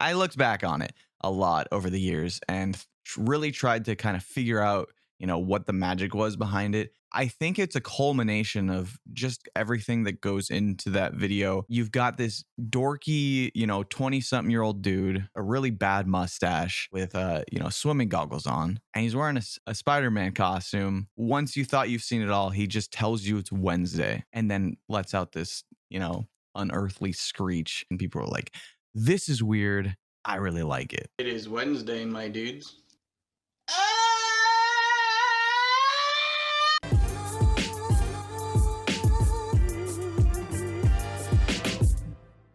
I looked back on it a lot over the years and really tried to kind of figure out, what the magic was behind it. I think it's a culmination of just everything that goes into that video. You've got this dorky, 20 something year old dude, a really bad mustache with, swimming goggles on, and he's wearing a Spider-Man costume. Once you thought you've seen it all, he just tells you it's Wednesday and then lets out this, unearthly screech. And people are like, this is weird. I really like it. It is Wednesday, my dudes.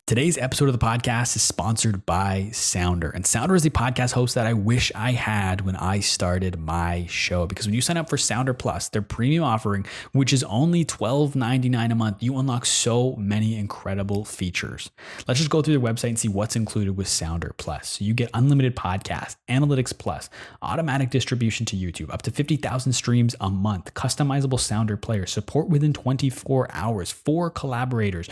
Today's episode of the podcast is sponsored by Sounder. And Sounder is the podcast host that I wish I had when I started my show. Because when you sign up for Sounder Plus, their premium offering, which is only $12.99 a month, you unlock so many incredible features. Let's just go through their website and see what's included with Sounder Plus. So you get unlimited podcasts, Analytics Plus, automatic distribution to YouTube, up to 50,000 streams a month, customizable Sounder player, support within 24 hours, 4 collaborators,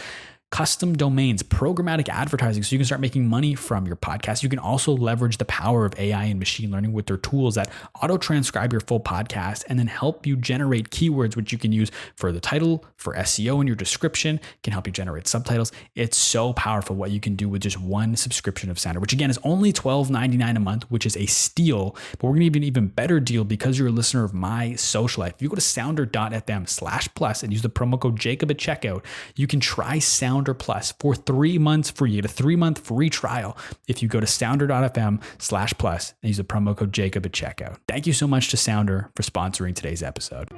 custom domains, programmatic advertising, so you can start making money from your podcast. You can also leverage the power of AI and machine learning with their tools that auto-transcribe your full podcast and then help you generate keywords, which you can use for the title, for SEO in your description, can help you generate subtitles. It's so powerful what you can do with just one subscription of Sounder, which again is only $12.99 a month, which is a steal. But we're going to give you an even better deal because you're a listener of My Social Life. If you go to sounder.fm/plus and use the promo code Jacob at checkout, you can try Sounder Plus for 3 months free. You get a 3-month free trial if you go to sounder.fm/plus and use the promo code Jacob at checkout. Thank you so much to Sounder for sponsoring today's episode.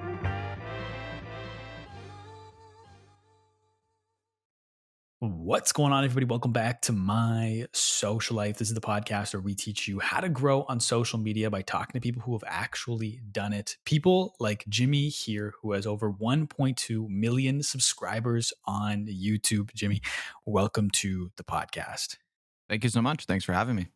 What's going on, everybody? Welcome back to My Social Life. This is the podcast where we teach you how to grow on social media by talking to people who have actually done it. People like Jimmy here, who has over 1.2 million subscribers on YouTube. Jimmy, welcome to the podcast. Thank you so much. Thanks for having me.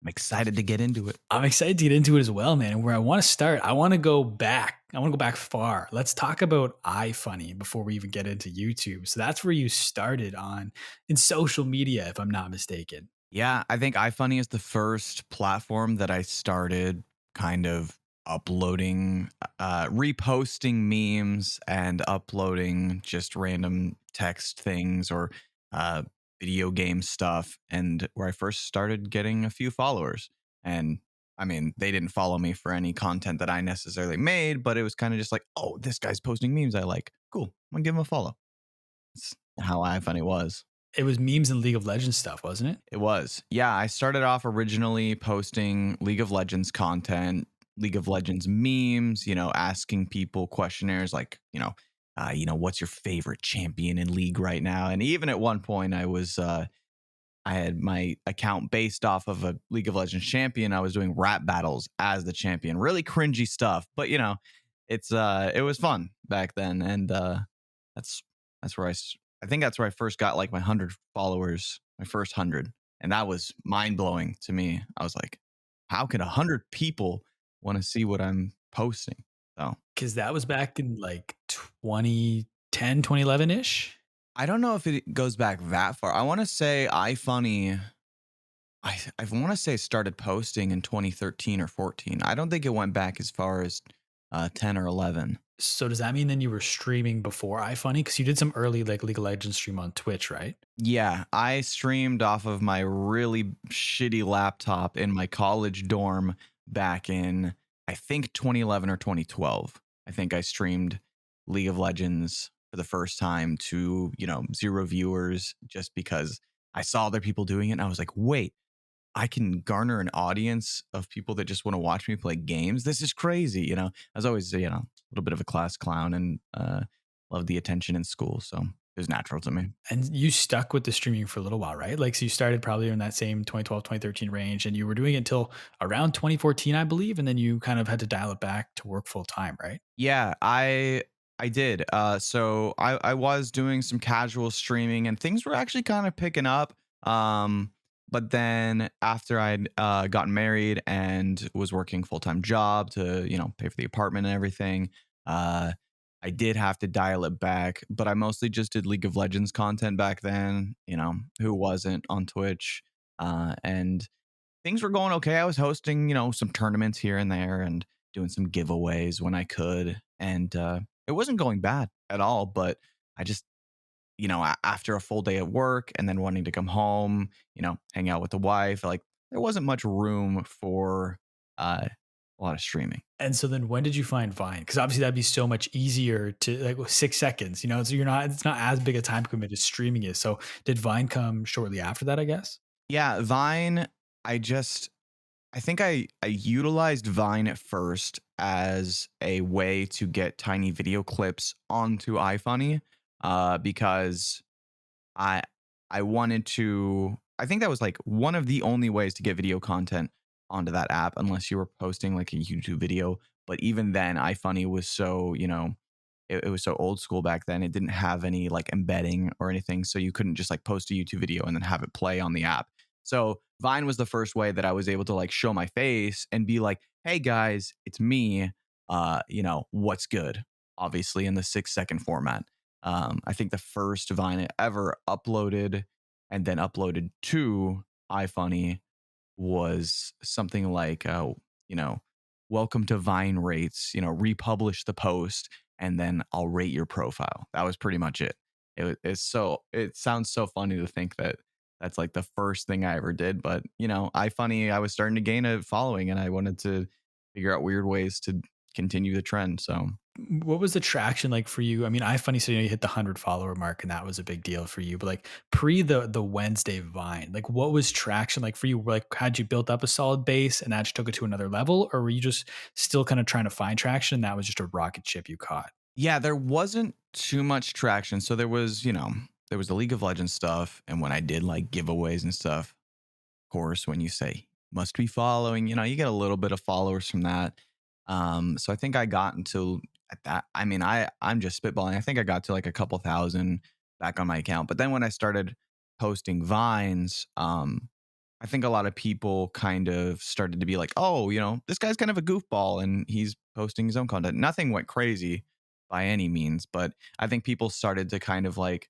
I'm excited to get into it. I'm excited to get into it as well, man. And where I want to start, I want to go back. I want to go back far. Let's talk about iFunny before we even get into YouTube. So that's where you started on in social media, if I'm not mistaken. Yeah, I think iFunny is the first platform that I started kind of uploading, reposting memes and uploading just random text things or video game stuff, and where I first started getting a few followers. And I mean, they didn't follow me for any content that I necessarily made, but it was kind of just like, oh, this guy's posting memes I like. Cool. I'm gonna give him a follow. That's how iFunny was. It was memes and League of Legends stuff, wasn't it? It was. Yeah, I started off originally posting League of Legends content, League of Legends memes, asking people questionnaires like, what's your favorite champion in League right now? And even at one point, I had my account based off of a League of Legends champion. I was doing rap battles as the champion, really cringy stuff, but it was fun back then, and that's where I think that's where I first got like my 100 followers, my first 100, and that was mind blowing to me. I was like, how could 100 people want to see what I'm posting? So, because that was back in like 2010, 2011-ish. I don't know if it goes back that far. I want to say iFunny, I want to say started posting in 2013 or 14. I don't think it went back as far as 10 or 11. So does that mean then you were streaming before iFunny? Because you did some early like League of Legends stream on Twitch, right? Yeah, I streamed off of my really shitty laptop in my college dorm back in, I think, 2011 or 2012. I think I streamed League of Legends for the first time to, 0 viewers, just because I saw other people doing it. And I was like, wait, I can garner an audience of people that just want to watch me play games. This is crazy. I was always, a little bit of a class clown and loved the attention in school. So it was natural to me. And you stuck with the streaming for a little while, right? Like, so you started probably in that same 2012, 2013 range, and you were doing it until around 2014, I believe. And then you kind of had to dial it back to work full time, right? Yeah, I did. So I was doing some casual streaming and things were actually kind of picking up. But then after I'd gotten married and was working full-time job to, pay for the apartment and everything, I did have to dial it back. But I mostly just did League of Legends content back then. Who wasn't on Twitch? And things were going okay. I was hosting, some tournaments here and there and doing some giveaways when I could. And it wasn't going bad at all. But I just, after a full day at work and then wanting to come home, hang out with the wife, like there wasn't much room for a lot of streaming. And so then when did you find Vine? Because obviously that'd be so much easier to like 6 seconds, so it's not as big a time commitment as streaming is. So did Vine come shortly after that, I guess? Yeah, Vine, I just I think I utilized Vine at first as a way to get tiny video clips onto iFunny, because I I wanted to. I think that was like one of the only ways to get video content onto that app, unless you were posting like a YouTube video. But even then, iFunny was so it was so old school back then. It didn't have any like embedding or anything, so you couldn't just like post a YouTube video and then have it play on the app. So Vine was the first way that I was able to like show my face and be like, "Hey guys, it's me. What's good?" Obviously in the 6 second format. I think the first Vine I ever uploaded and then uploaded to iFunny was something like, you know, welcome to Vine rates, republish the post and then I'll rate your profile. That was pretty much it. It sounds so funny to think that that's like the first thing I ever did. But, iFunny, I was starting to gain a following and I wanted to figure out weird ways to continue the trend. So What was the traction like for you? I mean, iFunny, so you hit the 100 follower mark, and that was a big deal for you. But like pre the Wednesday Vine, like what was traction like for you? Like, had you built up a solid base and that just took it to another level, or were you just still kind of trying to find traction? And that was just a rocket ship you caught. yeah, there wasn't too much traction. So there was the League of Legends stuff. And when I did like giveaways and stuff, of course, when you say must be following, you get a little bit of followers from that. So I think I got into at that. I mean, I'm just spitballing. I think I got to like a couple thousand back on my account. But then when I started posting vines, I think a lot of people kind of started to be like, oh, this guy's kind of a goofball and he's posting his own content. Nothing went crazy by any means, but I think people started to kind of like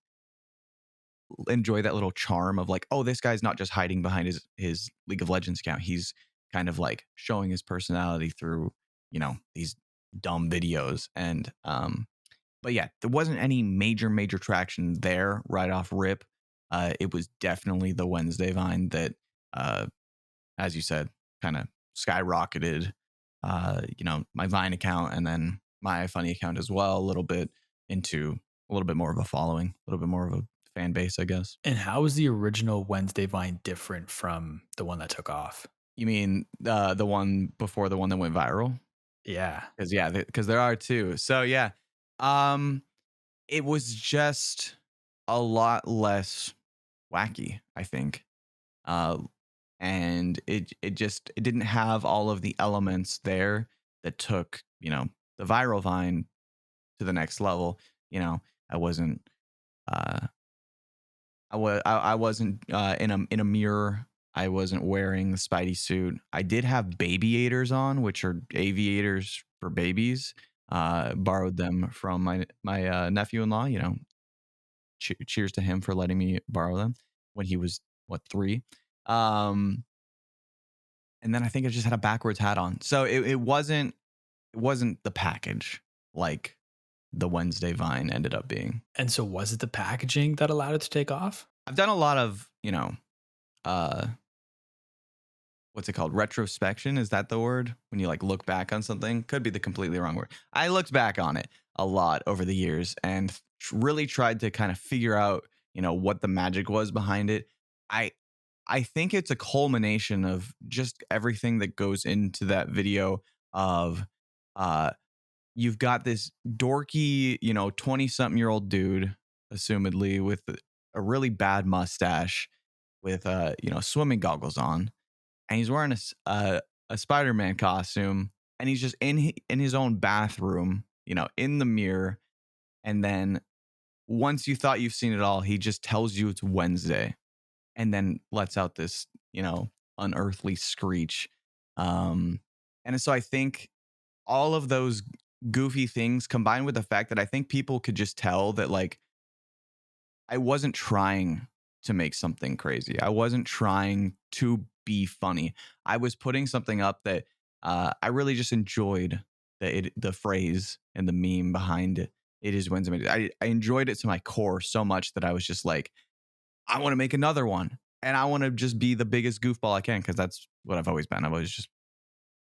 enjoy that little charm of like, oh, this guy's not just hiding behind his League of Legends account. He's kind of like showing his personality through, these dumb videos. And but yeah, there wasn't any major traction there right off rip. It was definitely the Wednesday Vine that uh as you said, kind of skyrocketed my Vine account and then my Funny account as well, into a little bit more of a following, a little bit more of a fan base, I guess. And how was the original Wednesday Vine different from the one that took off? You mean the one before the one that went viral? Yeah. Because yeah, because there are two. So yeah, um, it was just a lot less wacky, I think, uh, and it didn't have all of the elements there that took the viral Vine to the next level. I wasn't uh, I wasn't in a mirror. I wasn't wearing the Spidey suit. I did have babyators on, which are aviators for babies. Borrowed them from my nephew-in-law. Cheers to him for letting me borrow them when he was what 3. Um, and then I think I just had a backwards hat on. So it wasn't the package like the Wednesday Vine ended up being. And so was it the packaging that allowed it to take off? I've done a lot of uh what's it called? Retrospection. Is that the word? When you like look back on something? Could be the completely wrong word. I looked back on it a lot over the years and really tried to kind of figure out, what the magic was behind it. I I think it's a culmination of just everything that goes into that video of uh you've got this dorky, 20 something year old dude, assumedly with a really bad mustache with swimming goggles on, and he's wearing a Spider-Man costume, and he's just in his own bathroom, in the mirror, and then once you thought you've seen it all, he just tells you it's Wednesday, and then lets out this unearthly screech, and so I think all of those goofy things combined with the fact that I think people could just tell that like I wasn't trying to make something crazy. I wasn't trying to be funny. I was putting something up that I really just enjoyed the phrase and the meme behind it. It is Wednesday. I enjoyed it to my core so much that I was just like, I want to make another one. And I want to just be the biggest goofball I can because that's what I've always been. I've always just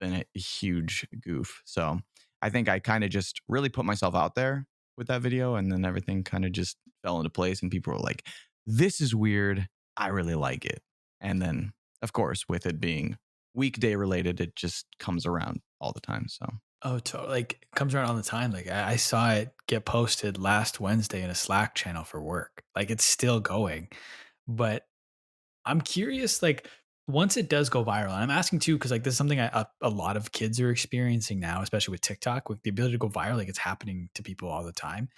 been a huge goof. So I think I kind of just really put myself out there with that video. And then everything kind of just fell into place. And people were like, this is weird. I really like it. And then, of course, with it being weekday related, it just comes around all the time. So Oh, totally. Like it comes around all the time. Like I saw it get posted last Wednesday in a Slack channel for work. Like it's still going. But I'm curious, like once it does go viral, and I'm asking too, because like this is something a lot of kids are experiencing now, especially with TikTok, with the ability to go viral. Like it's happening to people all the time.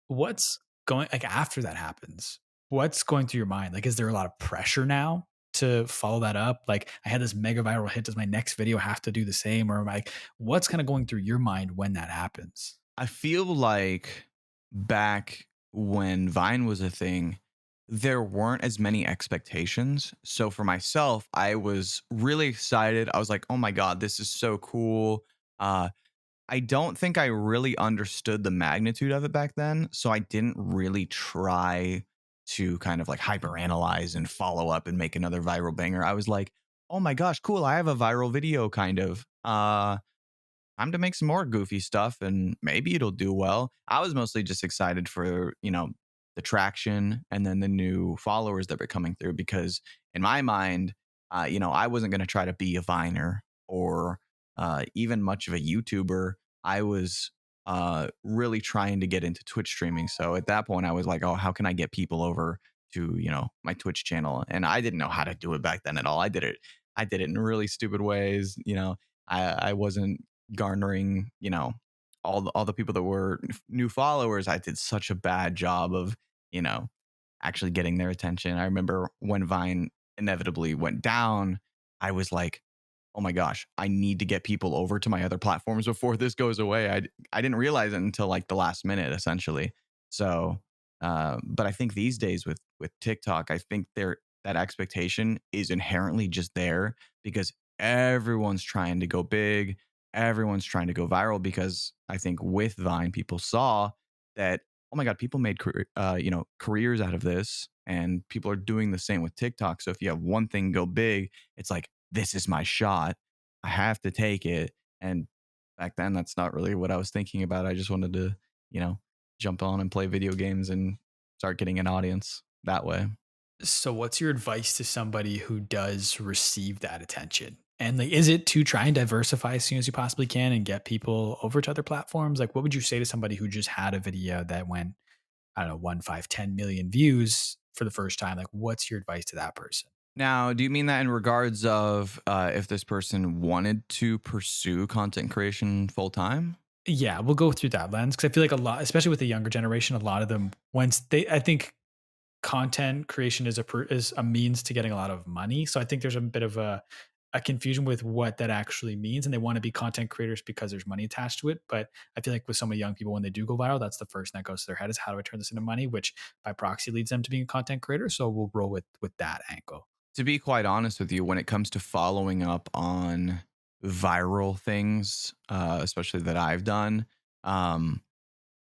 What's going like after that happens? What's going through your mind? Like, is there a lot of pressure now to follow that up? Like, I had this mega viral hit. Does my next video have to do the same? Or am I, what's kind of going through your mind when that happens? I feel like back when Vine was a thing, there weren't as many expectations. So for myself, I was really excited. I was like, oh my God, this is so cool. Uh, I don't think I really understood the magnitude of it back then. So I didn't really try to kind of like hyperanalyze and follow up and make another viral banger. I was like, oh my gosh, cool. I have a viral video kind of. Time to make some more goofy stuff and maybe it'll do well. I was mostly just excited for, the traction and then the new followers that were coming through because in my mind, I wasn't going to try to be a Viner or even much of a YouTuber. I was really trying to get into Twitch streaming. So at that point, I was like, oh, how can I get people over to, my Twitch channel? And I didn't know how to do it back then at all. I did it in really stupid ways. I wasn't garnering, all the people that were new followers. I did such a bad job of, you know, actually getting their attention. I remember when Vine inevitably went down, I was like, oh my gosh, I need to get people over to my other platforms before this goes away. I didn't realize it until like the last minute, essentially. So, but I think these days with TikTok, I think that expectation is inherently just there because everyone's trying to go big, everyone's trying to go viral. Because I think with Vine, people saw that oh my god, people made careers out of this, and people are doing the same with TikTok. So if you have one thing go big, it's like this is my shot. I have to take it. And back then, that's not really what I was thinking about. I just wanted to, you know, jump on and play video games and start getting an audience that way. So, what's your advice to somebody who does receive that attention? And like, is it to try and diversify as soon as you possibly can and get people over to other platforms? Like, what would you say to somebody who just had a video that went, I don't know, 1, 5, 10 million views for the first time? Like, what's your advice to that person? Now, do you mean that in regards of if this person wanted to pursue content creation full time? Yeah, we'll go through that lens because I feel like a lot, especially with the younger generation, a lot of them once they, I think content creation is is a means to getting a lot of money. So I think there's a bit of a confusion with what that actually means, and they want to be content creators because there's money attached to it. But I feel like with so many young people, when they do go viral, that's the first thing that goes to their head is how do I turn this into money, which by proxy leads them to being a content creator. So we'll roll with that angle. To be quite honest with you, when it comes to following up on viral things, especially that I've done, um,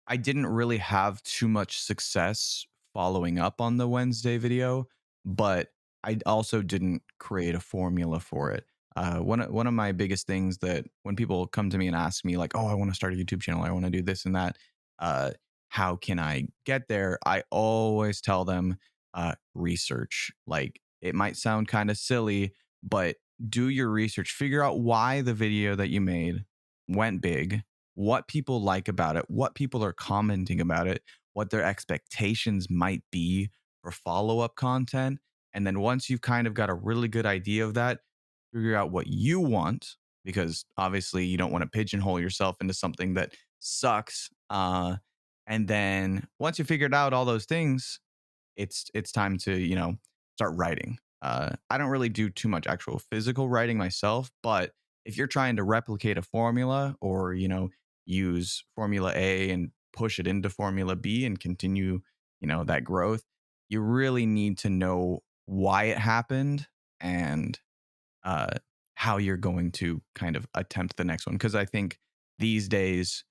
I didn't really have too much success following up on the Wednesday video, but I also didn't create a formula for it. One of my biggest things that when people come to me and ask me like, "Oh, I want to start a YouTube channel, I want to do this and that," uh, how can I get there? I always tell them, research. Like it might sound kind of silly, but do your research. Figure out why the video that you made went big, what people like about it, what people are commenting about it, what their expectations might be for follow up content. And then once you've kind of got a really good idea of that, figure out what you want, because obviously you don't want to pigeonhole yourself into something that sucks. And then once you figured out all those things, it's time to start writing. I don't really do too much actual physical writing myself, but if you're trying to replicate a formula or use formula A and push it into formula B and continue that growth, you really need to know why it happened and uh, how you're going to kind of attempt the next one. Because I think these days,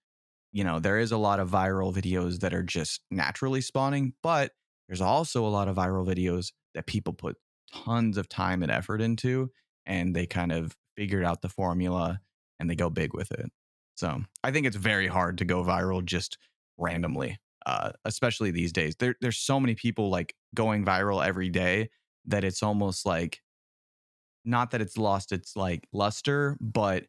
there is a lot of viral videos that are just naturally spawning, but there's also a lot of viral videos that people put tons of time and effort into, and they kind of figured out the formula and they go big with it. So I think it's very hard to go viral just randomly, especially these days. There's so many people like going viral every day that it's almost like, not that it's lost its like luster, but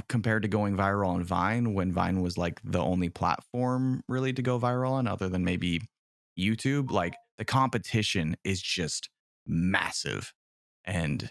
compared to going viral on Vine, when Vine was like the only platform really to go viral on, other than maybe YouTube, like the competition is just massive, and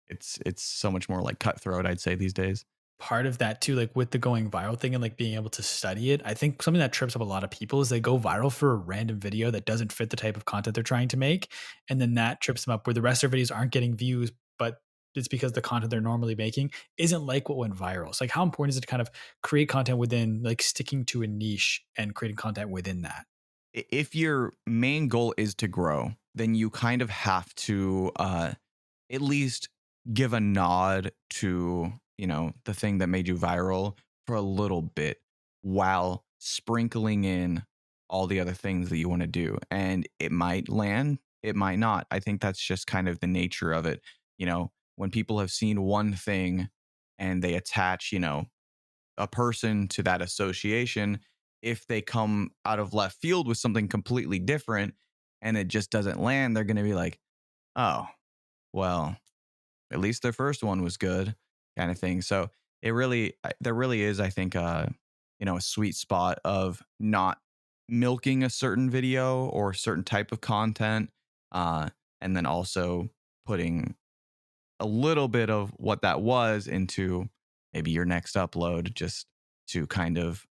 it's so much more like cutthroat, I'd say, these days. Part of that too, like with the going viral thing and like being able to study it, I think something that trips up a lot of people is they go viral for a random video that doesn't fit the type of content they're trying to make. And then that trips them up where the rest of their videos aren't getting views, but it's because the content they're normally making isn't like what went viral. So like how important is it to kind of create content within like sticking to a niche and creating content within that? If your main goal is to grow, then you kind of have to at least give a nod to, the thing that made you viral for a little bit, while sprinkling in all the other things that you want to do. And it might land, it might not. I think that's just kind of the nature of it. When people have seen one thing and they attach, a person to that association, if they come out of left field with something completely different and it just doesn't land, they're going to be like, oh, well, at least their first one was good, kind of thing. So there really is, I think, a sweet spot of not milking a certain video or a certain type of content, uh, and then also putting a little bit of what that was into maybe your next upload, just to kind of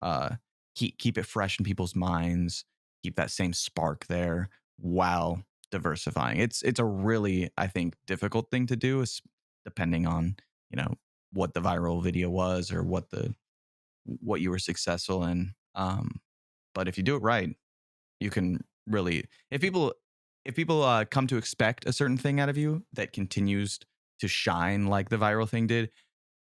keep it fresh in people's minds, keep that same spark there while diversifying. It's a really, I think, difficult thing to do, is depending on, you know what the viral video was, or what you were successful in. But if you do it right, you can really, if people come to expect a certain thing out of you that continues to shine like the viral thing did,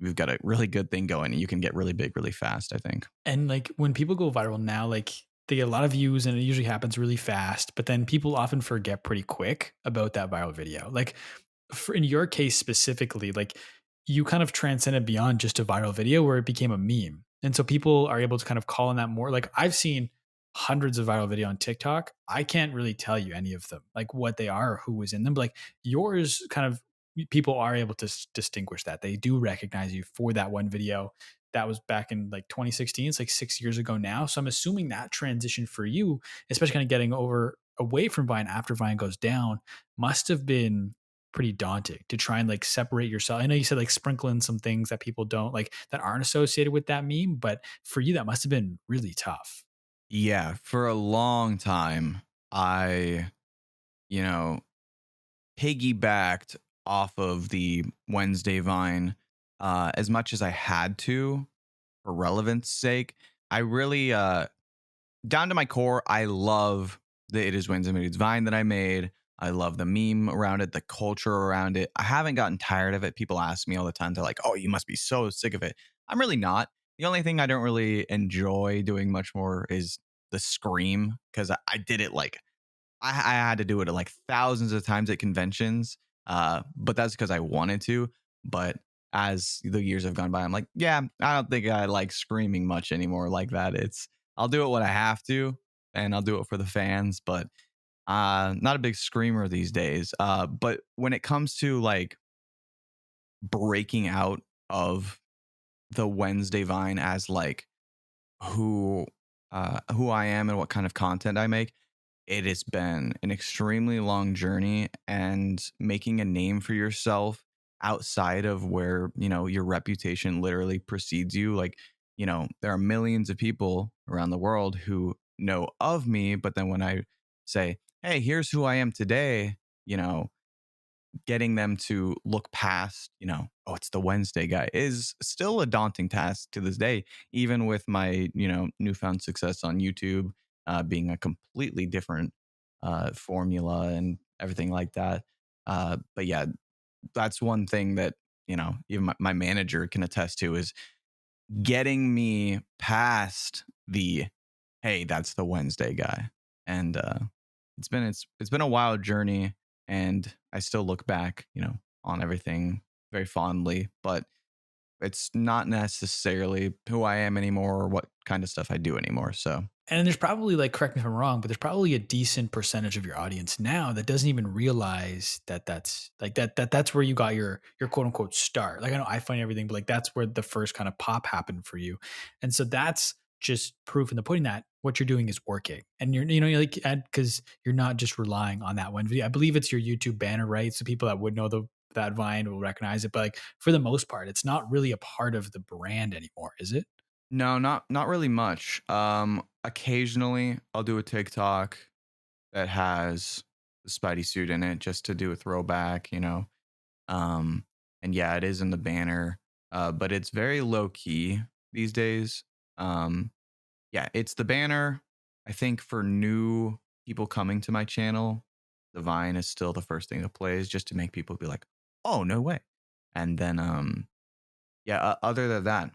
we've got a really good thing going, and you can get really big really fast, I think. And like when people go viral now, like they get a lot of views and it usually happens really fast, but then people often forget pretty quick about that viral video. Like in your case specifically, like you kind of transcended beyond just a viral video where it became a meme. And so people are able to kind of call on that more. Like I've seen hundreds of viral video on TikTok. I can't really tell you any of them, like what they are or who was in them. But like yours kind of people are able to distinguish that. They do recognize you for that one video that was back in like 2016. It's like 6 years ago now. So I'm assuming that transition for you, especially kind of getting over away from Vine after Vine goes down, must have been pretty daunting to try and like separate yourself. I know you said like sprinkle in some things that people don't like that aren't associated with that meme, but for you, that must have been really tough. Yeah, for a long time, I, you know, piggybacked off of the Wednesday Vine as much as I had to for relevance sake. I really, down to my core, I love the It Is Wednesday Moods Vine that I made. I love the meme around it, the culture around it. I haven't gotten tired of it. People ask me all the time, they're like, oh, you must be so sick of it. I'm really not. The only thing I don't really enjoy doing much more is the scream, because I did it like I had to do it like thousands of times at conventions, but that's because I wanted to. But as the years have gone by, I'm like, yeah, I don't think I like screaming much anymore like that. I'll do it when I have to, and I'll do it for the fans, but not a big screamer these days. But when it comes to like breaking out of the Wednesday Vine as like who who I am and what kind of content I make, it has been an extremely long journey, and making a name for yourself outside of where, your reputation literally precedes you. Like, there are millions of people around the world who know of me, but then when I say, hey, here's who I am today, you know, getting them to look past, oh, it's the Wednesday guy, is still a daunting task to this day, even with my, newfound success on YouTube, being a completely different formula and everything like that. But yeah, that's one thing that, even my manager can attest to is getting me past the, hey, that's the Wednesday guy. And it's been a wild journey, and I still look back, on everything very fondly, but it's not necessarily who I am anymore or what kind of stuff I do anymore. So And there's probably, like, correct me if I'm wrong, but there's probably a decent percentage of your audience now that doesn't even realize that that's like that's where you got your quote unquote start. Like, I know I find everything, but like that's where the first kind of pop happened for you. And so that's just proof in the pudding that what you're doing is working. And you're like, because you're not just relying on that one video. I believe it's your YouTube banner, right? So people that would know that Vine will recognize it. But like for the most part, it's not really a part of the brand anymore, is it? no, not really much. Occasionally I'll do a TikTok that has the Spidey suit in it just to do a throwback. Um, and yeah, it is in the banner, but it's very low key these days. Um, yeah, it's the banner. I think for new people coming to my channel, the Vine is still the first thing that plays just to make people be like, "Oh, no way." And then yeah, other than that,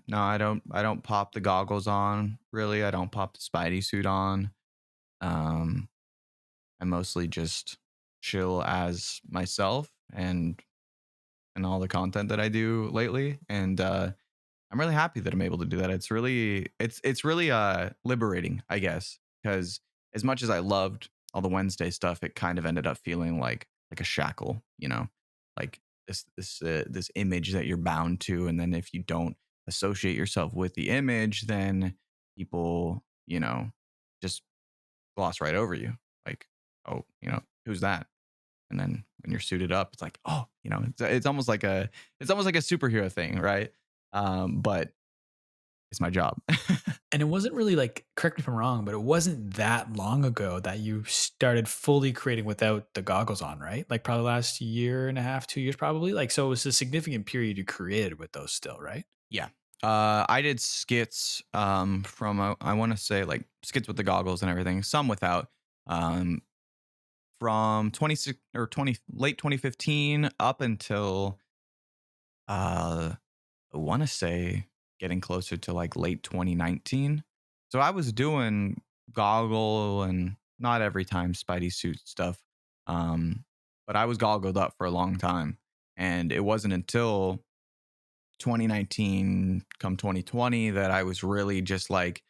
no, I don't pop the goggles on, really. I don't pop the Spidey suit on. Um I mostly just chill as myself and all the content that I do lately, and I'm really happy that I'm able to do that. It's really liberating, I guess, because as much as I loved all the Wednesday stuff, it kind of ended up feeling like a shackle, like this image that you're bound to, and then if you don't associate yourself with the image, then people, just gloss right over you, like, oh, who's that? And then when you're suited up, it's like, oh, it's almost like a superhero thing, right? But it's my job. And it wasn't really like, correct me if I'm wrong, but it wasn't that long ago that you started fully creating without the goggles on, right? Like probably last year and a half, 2 years, probably. Like, so it was a significant period you created with those still, right? Yeah. I did skits from I want to say like skits with the goggles and everything, some without. Um, from 26 or 20 late 2015 up until I want to say getting closer to like late 2019. So I was doing goggle and not every time Spidey suit stuff. Um, but I was goggled up for a long time. And it wasn't until 2019, come 2020, that I was really just like,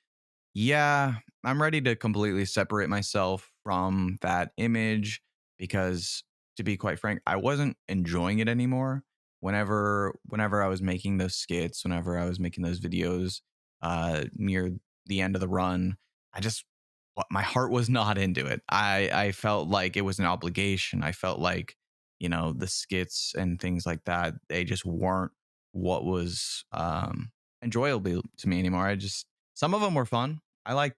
yeah, I'm ready to completely separate myself from that image because, to be quite frank, I wasn't enjoying it anymore. Whenever I was making those skits, whenever I was making those videos near the end of the run, I just my heart was not into it. I felt like it was an obligation. I felt like, the skits and things like that, they just weren't what was enjoyable to me anymore. Some of them were fun. I like,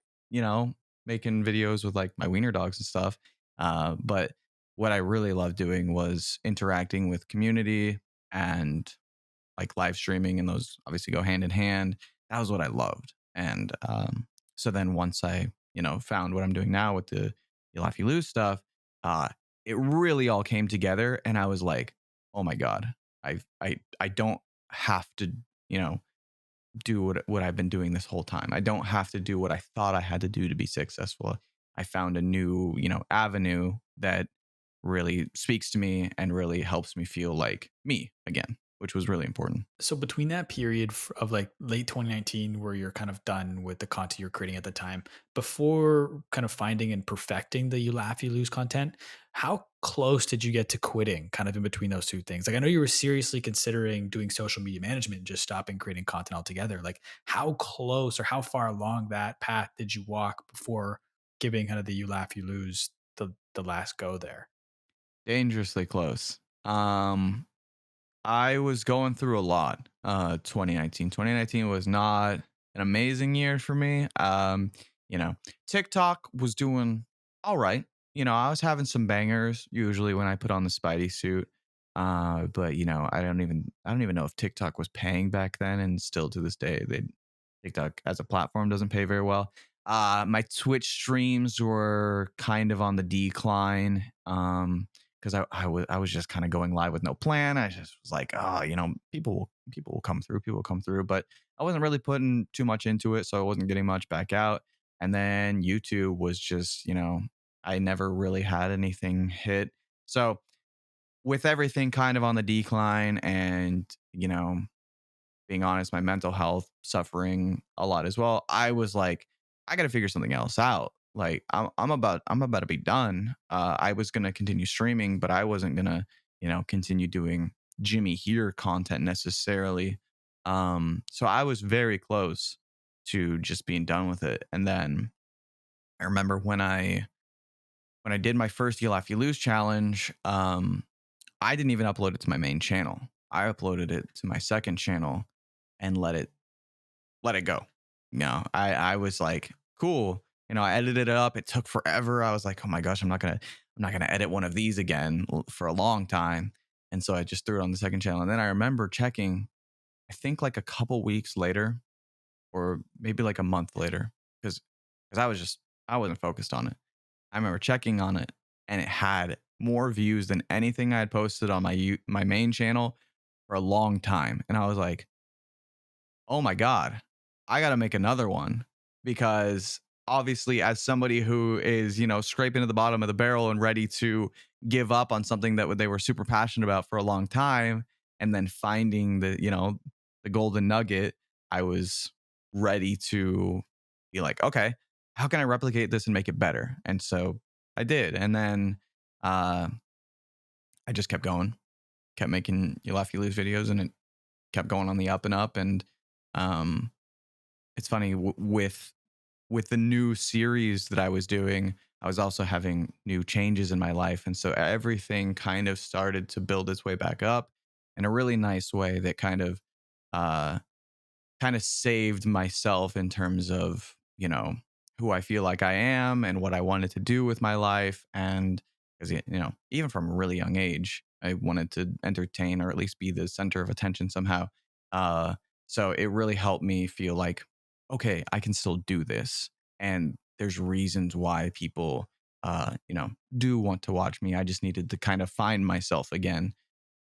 making videos with like my wiener dogs and stuff. But what I really loved doing was interacting with community and like live streaming, and those obviously go hand in hand. That was what I loved. And so then once I, found what I'm doing now with the you laugh you lose stuff, uh, it really all came together, and I was like, oh my god, I don't have to, you know, do what I've been doing this whole time. I don't have to do what I thought I had to do to be successful. I found a new, avenue that really speaks to me and really helps me feel like me again, which was really important. So between that period of like late 2019, where you're kind of done with the content you're creating at the time, before kind of finding and perfecting the you laugh, you lose content, how close did you get to quitting kind of in between those two things? Like, I know you were seriously considering doing social media management and just stopping creating content altogether. Like, how close or how far along that path did you walk before giving kind of the you laugh, you lose the last go there? Dangerously close. I was going through a lot. 2019 was not an amazing year for me. You know, TikTok was doing all right. I was having some bangers usually when I put on the Spidey suit. But I don't even know if TikTok was paying back then, and still to this day, TikTok as a platform doesn't pay very well. My Twitch streams were kind of on the decline. Because I was just kind of going live with no plan. I just was like, oh, people will come through, people will come through. But I wasn't really putting too much into it, so I wasn't getting much back out. And then YouTube was just, I never really had anything hit. So with everything kind of on the decline and, being honest, my mental health suffering a lot as well. I was like, I got to figure something else out. Like I'm about to be done. I was gonna continue streaming, but I wasn't gonna, continue doing Jimmy Heater content necessarily. So I was very close to just being done with it. And then I remember when I did my first You Laugh You Lose challenge, I didn't even upload it to my main channel. I uploaded it to my second channel and let it go. I was like, cool. I edited it up. It took forever. I was like, oh my gosh, I'm not gonna edit one of these again for a long time. And so I just threw it on the second channel. And then I remember checking, I think like a couple weeks later, or maybe like a month later, because I wasn't focused on it. I remember checking on it, and it had more views than anything I had posted on my main channel for a long time. And I was like, oh my God, I got to make another one, because obviously, as somebody who is, scraping to the bottom of the barrel and ready to give up on something that they were super passionate about for a long time, and then finding the golden nugget, I was ready to be like, okay, how can I replicate this and make it better? And so I did. And then uh, I just kept going, kept making You Laugh You Lose videos, and it kept going on the up and up. And um, it's funny, with the new series that I was doing, I was also having new changes in my life, and so everything kind of started to build its way back up in a really nice way that uh, kind of saved myself in terms of, who I feel like I am and what I wanted to do with my life. And because, even from a really young age, I wanted to entertain, or at least be the center of attention somehow. Uh, so it really helped me feel like, okay, I can still do this. And there's reasons why people, do want to watch me. I just needed to kind of find myself again,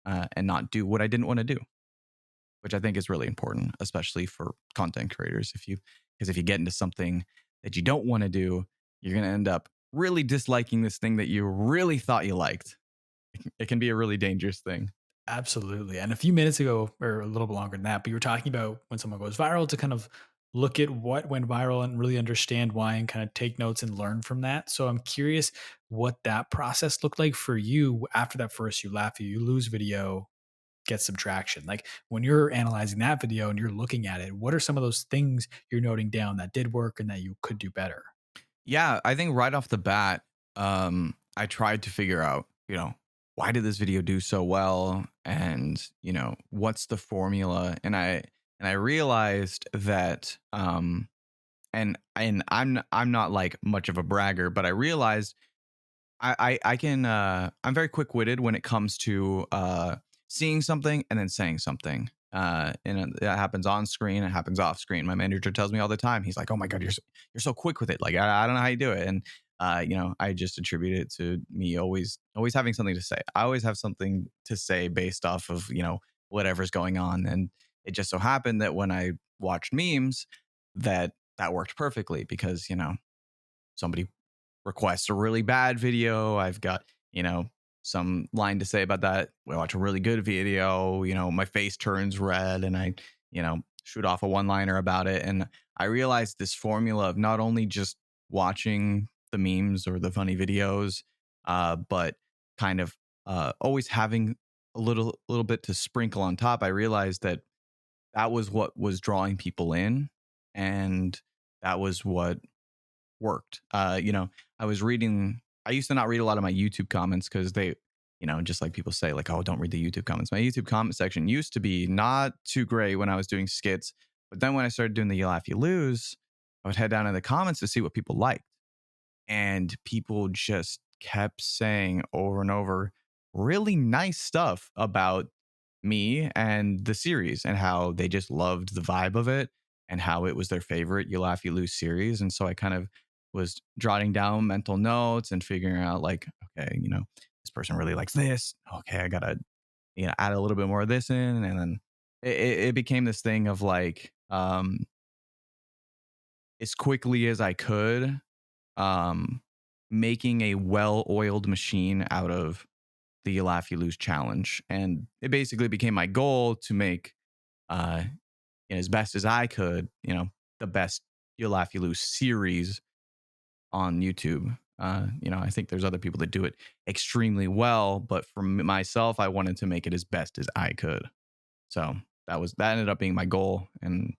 and not do what I didn't want to do, which I think is really important, especially for content creators. Because if you get into something that you don't want to do, you're going to end up really disliking this thing that you really thought you liked. It can be a really dangerous thing. Absolutely. And a few minutes ago, or a little bit longer than that, but you were talking about when someone goes viral, to kind of look at what went viral and really understand why, and kind of take notes and learn from that. So I'm curious what that process looked like for you after that first You Laugh You Lose video gets some traction. Like when you're analyzing that video and you're looking at it, what are some of those things you're noting down that did work and that you could do better? Yeah, I think right off the bat, I tried to figure out, why did this video do so well, and what's the formula, and I realized that, and I'm not like much of a bragger, but I realized I can I'm very quick witted when it comes to seeing something and then saying something. And that happens on screen, it happens off screen. My manager tells me all the time. He's like, "Oh my God, you're so quick with it. Like I don't know how you do it." And I just attribute it to me always having something to say. I always have something to say based off of whatever's going on. And it just so happened that when I watched memes, that worked perfectly, because somebody requests a really bad video, I've got, some line to say about that. We watch a really good video, my face turns red, and I, shoot off a one liner about it. And I realized this formula of not only just watching the memes or the funny videos, but kind of always having a little bit to sprinkle on top. I realized that was what was drawing people in, and that was what worked. I was reading. I used to not read a lot of my YouTube comments, because they, just like people say, like, oh, don't read the YouTube comments. My YouTube comment section used to be not too great when I was doing skits, but then when I started doing the You Laugh You Lose, I would head down in the comments to see what people liked, and people just kept saying over and over really nice stuff about me and the series, and how they just loved the vibe of it. and how it was their favorite You Laugh You Lose series. And so I kind of was jotting down mental notes and figuring out like, okay, this person really likes this. Okay, I gotta add a little bit more of this in, and then it became this thing of like as quickly as I could, um, making a well-oiled machine out of the You Laugh You Lose challenge, and it basically became my goal to make uh, as best as I could, the best You Laugh You Lose series on YouTube. I think there's other people that do it extremely well, but for myself, I wanted to make it as best as I could. So that ended up being my goal, and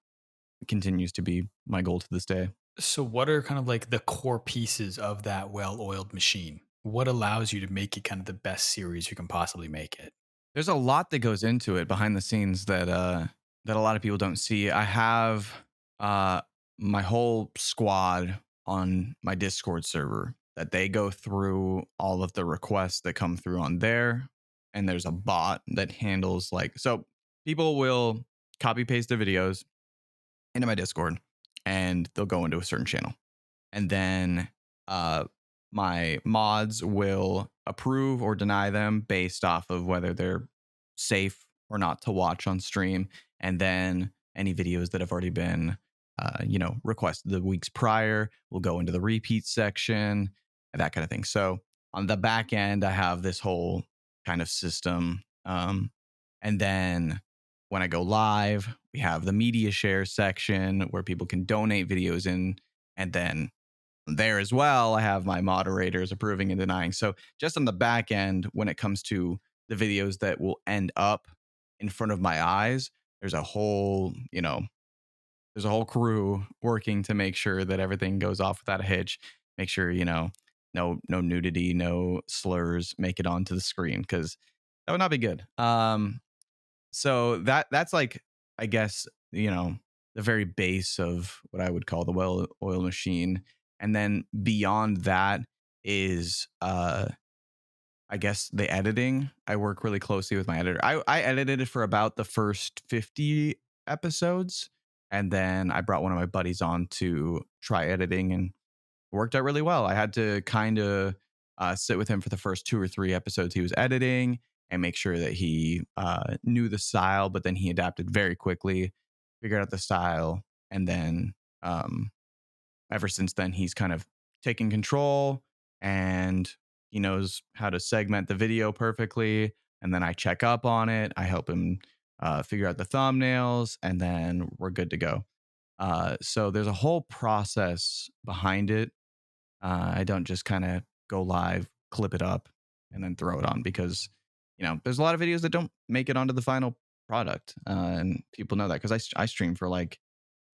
it continues to be my goal to this day. So, what are kind of like the core pieces of that well oiled machine? What allows you to make it kind of the best series you can possibly make it? There's a lot that goes into it behind the scenes that a lot of people don't see. I have uh my whole squad on my Discord server that they go through all of the requests that come through on there, and there's a bot that handles like, so people will copy paste their videos into my Discord and they'll go into a certain channel, and then uh, my mods will approve or deny them based off of whether they're safe or not to watch on stream. And then any videos that have already been, requested the weeks prior will go into the repeat section and that kind of thing. So on the back end, I have this whole kind of system. And then when I go live, we have the media share section where people can donate videos in, and then there as well, I have my moderators approving and denying. So just on the back end, when it comes to the videos that will end up in front of my eyes, there's a whole, there's a whole crew working to make sure that everything goes off without a hitch. Make sure, no nudity, no slurs make it onto the screen, because that would not be good. So that's like, I guess, the very base of what I would call the well oil machine. And then beyond that is I guess the editing. I work really closely with my editor. I edited it for about the first 50 episodes, and then I brought one of my buddies on to try editing, and it worked out really well. I had to kind of sit with him for the first 2 or 3 episodes he was editing and make sure that he knew the style, but then he adapted very quickly, figured out the style, and then ever since then he's kind of taken control, and he knows how to segment the video perfectly. And then I check up on it. I help him figure out the thumbnails, and then we're good to go. So there's a whole process behind it. I don't just kind of go live, clip it up, and then throw it on, because there's a lot of videos that don't make it onto the final product, and people know that because I stream for like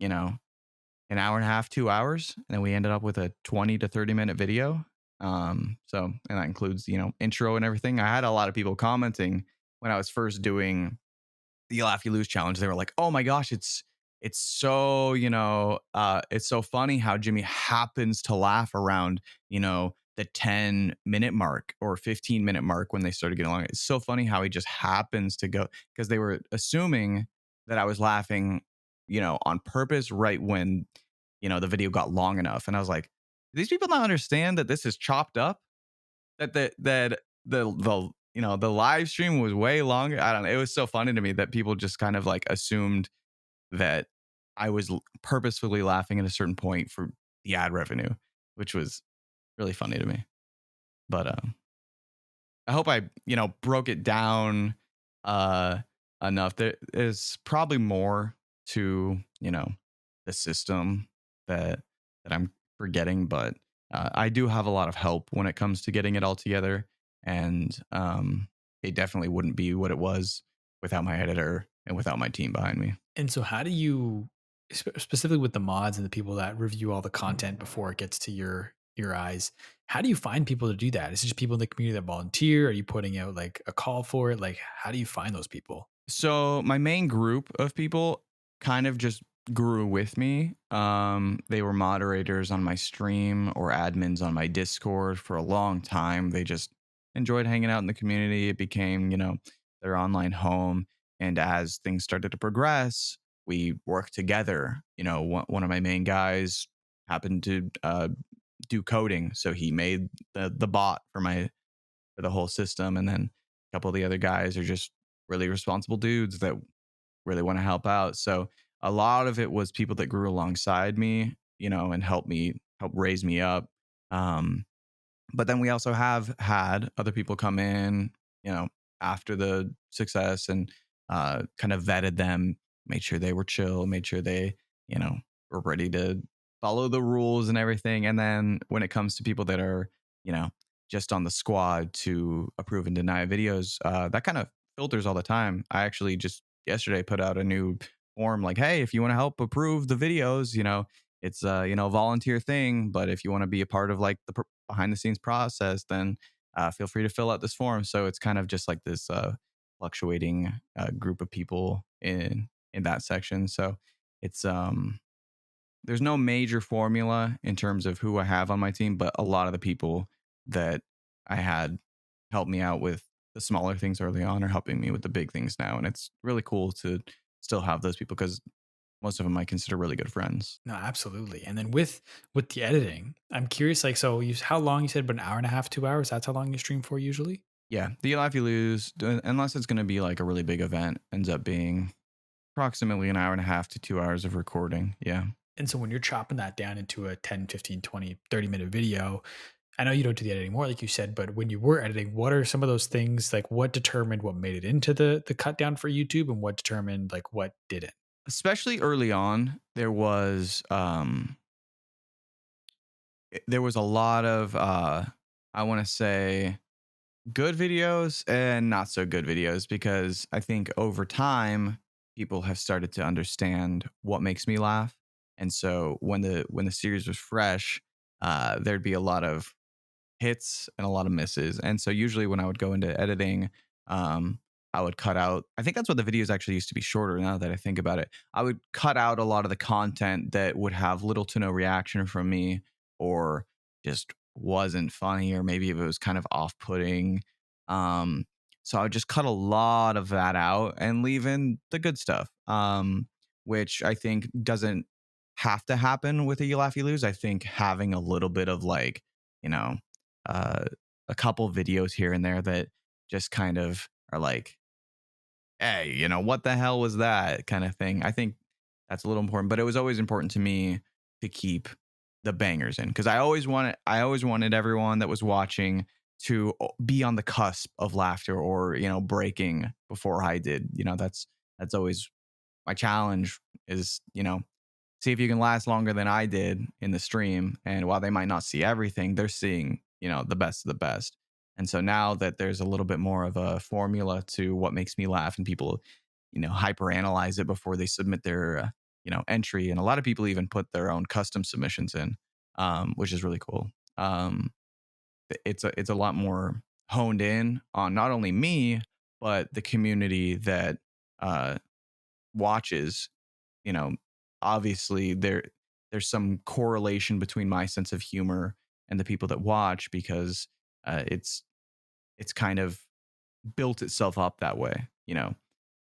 an hour and a half, 2 hours, and then we ended up with a 20 to 30 minute video. And that includes intro and everything. I had a lot of people commenting when I was first doing the You Laugh You Lose challenge. They were like, "Oh my gosh, it's so it's so funny how Jimmy happens to laugh around the 10-minute mark or 15-minute mark when they started getting along. It's so funny how he just happens to go," because they were assuming that I was laughing on purpose right when the video got long enough. And I was like, do these people not understand that this is chopped up, that the live stream was way longer? I don't know. It was so funny to me that people just kind of like assumed that I was purposefully laughing at a certain point for the ad revenue, which was really funny to me. But I hope I broke it down enough. There is probably more to the system that I'm forgetting, but I do have a lot of help when it comes to getting it all together, and it definitely wouldn't be what it was without my editor and without my team behind me. And so, how do you, specifically with the mods and the people that review all the content before it gets to your eyes, how do you find people to do that? Is it just people in the community that volunteer? Are you putting out like a call for it? Like, how do you find those people? So my main group of people kind of just grew with me. They were moderators on my stream or admins on my Discord for a long time. They just enjoyed hanging out in the community. It became, their online home. And as things started to progress, we work together. One of my main guys happened to do coding, so he made the bot for the whole system, and then a couple of the other guys are just really responsible dudes that really want to help out. So a lot of it was people that grew alongside me, and help raise me up. Um, but then we also have had other people come in, you know, after the success and kind of vetted them, made sure they were chill, made sure they, were ready to follow the rules and everything. And then when it comes to people that are, you know, just on the squad to approve and deny videos, that kind of filters all the time. I actually just yesterday put out a new form like, hey, if you want to help approve the videos, it's a volunteer thing, but if you want to be a part of like the behind the scenes process, then feel free to fill out this form. So it's kind of just like this fluctuating group of people in that section. So it's there's no major formula in terms of who I have on my team, but a lot of the people that I had help me out with the smaller things early on are helping me with the big things now, and it's really cool to still have those people because most of them I consider really good friends. No, absolutely. And then with the editing, I'm curious, like, so you how long you said, but an hour and a half, 2 hours? That's how long you stream for usually? Yeah, the life you lose, unless it's going to be like a really big event, ends up being approximately an hour and a half to 2 hours of recording. Yeah. And so when you're chopping that down into a 10, 15, 20, 30 minute video, I know you don't do the editing more, like you said, but when you were editing, what are some of those things, like what determined what made it into the cut down for YouTube and what determined like what didn't? Especially early on, there was a lot of I want to say good videos and not so good videos, because I think over time people have started to understand what makes me laugh. And so when the series was fresh, there'd be a lot of hits and a lot of misses. And so usually when I would go into editing, um, I would cut out. I think that's what the videos actually used to be shorter. Now that I think about it, I would cut out a lot of the content that would have little to no reaction from me, or just wasn't funny, or maybe if it was kind of off-putting. Um, so I would just cut a lot of that out and leave in the good stuff, which I think doesn't have to happen with a You Laugh You Lose. I think having a little bit of like, you know, uh, a couple videos here and there that just kind of are like, hey, what the hell was that kind of thing. I think that's a little important, but it was always important to me to keep the bangers in, because I always wanted everyone that was watching to be on the cusp of laughter, or breaking before I did. That's always my challenge, is see if you can last longer than I did in the stream. And while they might not see everything, they're seeing, the best of the best. And so now that there's a little bit more of a formula to what makes me laugh, and people, hyper analyze it before they submit their, entry. And a lot of people even put their own custom submissions in, which is really cool. It's a lot more honed in on not only me, but the community that uh, watches. you know Obviously there's some correlation between my sense of humor and the people that watch, because it's kind of built itself up that way.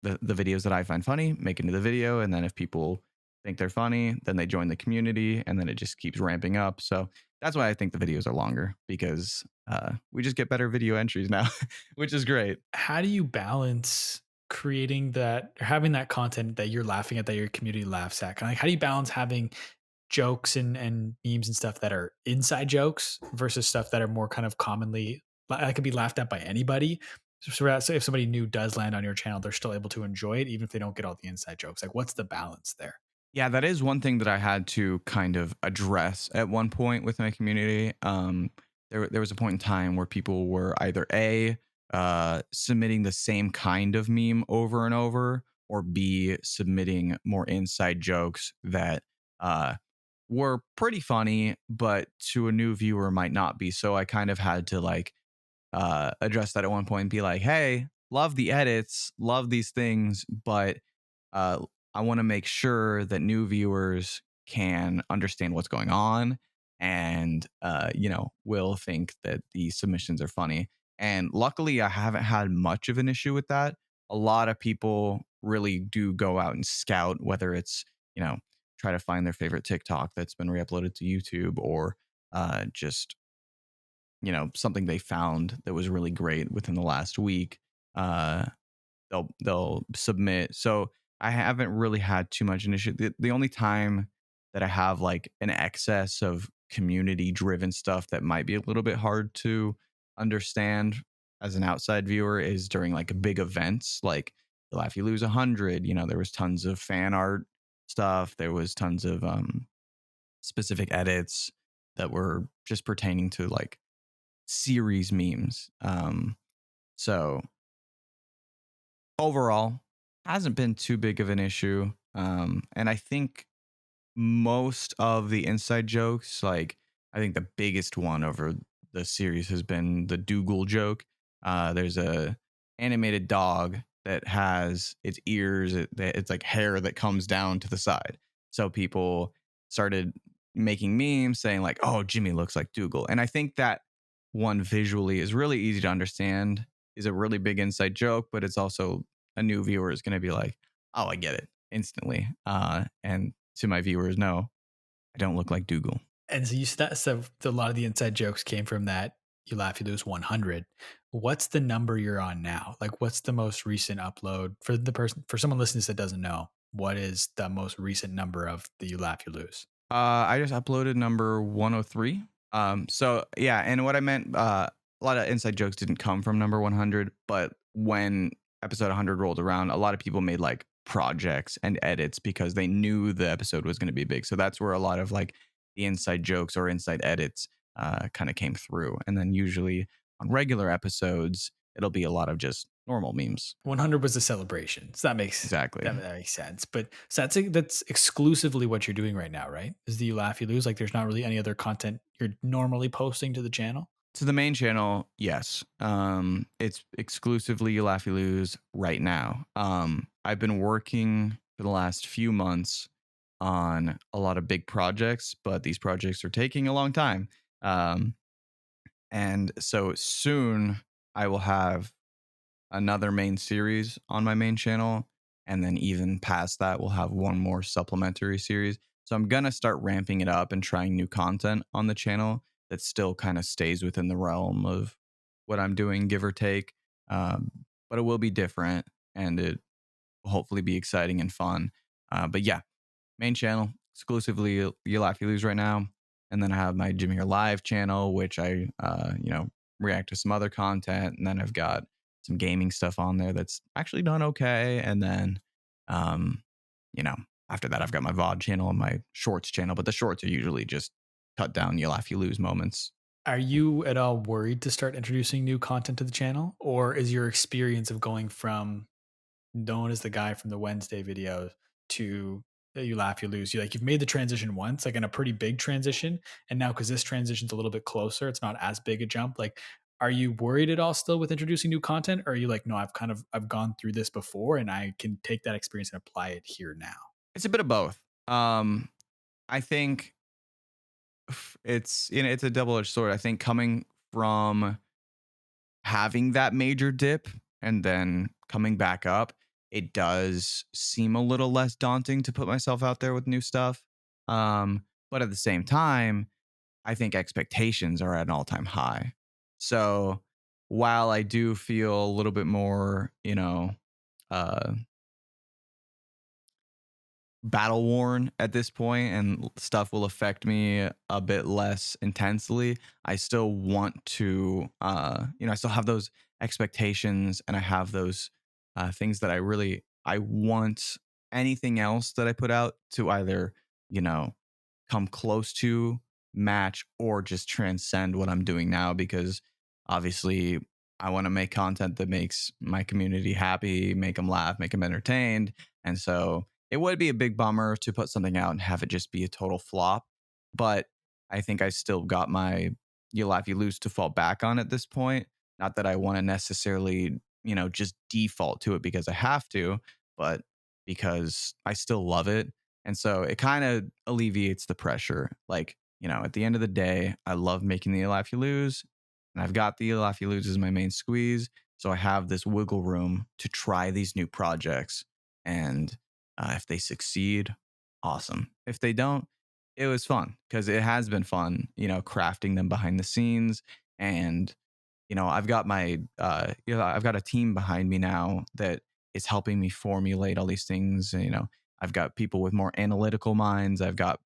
The videos that I find funny make it into the video, and then if people think they're funny, then they join the community, and then it just keeps ramping up. So that's why I think the videos are longer, because we just get better video entries now, which is great. How do you balance creating that or having that content that you're laughing at, that your community laughs at? Kind of like, how do you balance having jokes and memes and stuff that are inside jokes versus stuff that are more kind of commonly that could be laughed at by anybody? So if somebody new does land on your channel, they're still able to enjoy it, even if they don't get all the inside jokes. Like, what's the balance there? Yeah, that is one thing that I had to kind of address at one point with my community. There was a point in time where people were either submitting the same kind of meme over and over, or B, submitting more inside jokes that uh, were pretty funny, but to a new viewer might not be. So I kind of had to like address that at one point and be like, hey, love the edits, love these things, but uh, I want to make sure that new viewers can understand what's going on, and will think that the submissions are funny. And luckily, I haven't had much of an issue with that. A lot of people really do go out and scout, whether it's, try to find their favorite TikTok that's been re-uploaded to YouTube, or just, something they found that was really great within the last week. Uh, they'll submit. So I haven't really had too much initiative. The only time that I have like an excess of community driven stuff that might be a little bit hard to understand as an outside viewer is during like big events, like the Laugh You Lose 100. There was tons of fan art stuff. There was tons of specific edits that were just pertaining to like series memes. So overall, hasn't been too big of an issue. And I think most of the inside jokes, like I think the biggest one over the series has been the Dougal joke. There's a animated dog that has its ears, it's like hair that comes down to the side. So people started making memes saying like, "Oh, Jimmy looks like Dougal," and I think that one visually is really easy to understand. Is a really big inside joke, but it's also a new viewer is going to be like, "Oh, I get it," instantly. And to my viewers, no, I don't look like Dougal. And so you said so a lot of the inside jokes came from that You Laugh You Lose 100. What's the number you're on now? Like, what's the most recent upload for someone listening to this that doesn't know? What is the most recent number of the You Laugh You Lose? I just uploaded number 103. So yeah, and what I meant, a lot of inside jokes didn't come from number 100, but when episode 100 rolled around, a lot of people made like projects and edits because they knew the episode was going to be big. So that's where a lot of like the inside jokes or inside edits kind of came through. And then usually on regular episodes, it'll be a lot of just normal memes. 100 was a celebration. So Exactly. that makes sense. But so that's exclusively what you're doing right now, right? Is the You Laugh You Lose? Like there's not really any other content you're normally posting to the channel? To the main channel, yes. It's exclusively You Laugh You Lose right now. I've been working for the last few months on a lot of big projects, but these projects are taking a long time. And so soon I will have another main series on my main channel. And then even past that, we'll have one more supplementary series. So I'm going to start ramping it up and trying new content on the channel that still kind of stays within the realm of what I'm doing, give or take. But it will be different and it will hopefully be exciting and fun. But yeah, main channel, exclusively You Laugh You Lose right now. And then I have my Jimmy Here Live channel, which I, react to some other content. And then I've got some gaming stuff on there that's actually done okay. And then, after that, I've got my VOD channel and my shorts channel, but the shorts are usually just cut down You Laugh You Lose moments. Are you at all worried to start introducing new content to the channel? Or is your experience of going from known as the guy from the Wednesday videos to You Laugh You Lose, you've made the transition once, like in a pretty big transition, and now because this transition's a little bit closer, it's not as big a jump. Like, are you worried at all still with introducing new content, or are you like, no, I've gone through this before and I can take that experience and apply it here now? It's a bit of both. I think it's it's a double-edged sword. I think coming from having that major dip and then coming back up, it does seem a little less daunting to put myself out there with new stuff. But at the same time, I think expectations are at an all-time high. So while I do feel a little bit more, uh, battle worn at this point and stuff will affect me a bit less intensely, I still want to I still have those expectations and I have those things that I want anything else that I put out to either come close to, match, or just transcend what I'm doing now, because obviously I want to make content that makes my community happy, make them laugh, make them entertained. And so it would be a big bummer to put something out and have it just be a total flop. But I think I still got my You Laugh You Lose to fall back on at this point. Not that I want to necessarily, just default to it because I have to, but because I still love it. And so it kind of alleviates the pressure. Like, at the end of the day, I love making the You Laugh You Lose. And I've got the You Laugh You Lose as my main squeeze. So I have this wiggle room to try these new projects And if they succeed, awesome. If they don't, it was fun because it has been fun, crafting them behind the scenes. And I've got I've got a team behind me now that is helping me formulate all these things. I've got people with more analytical minds. I've got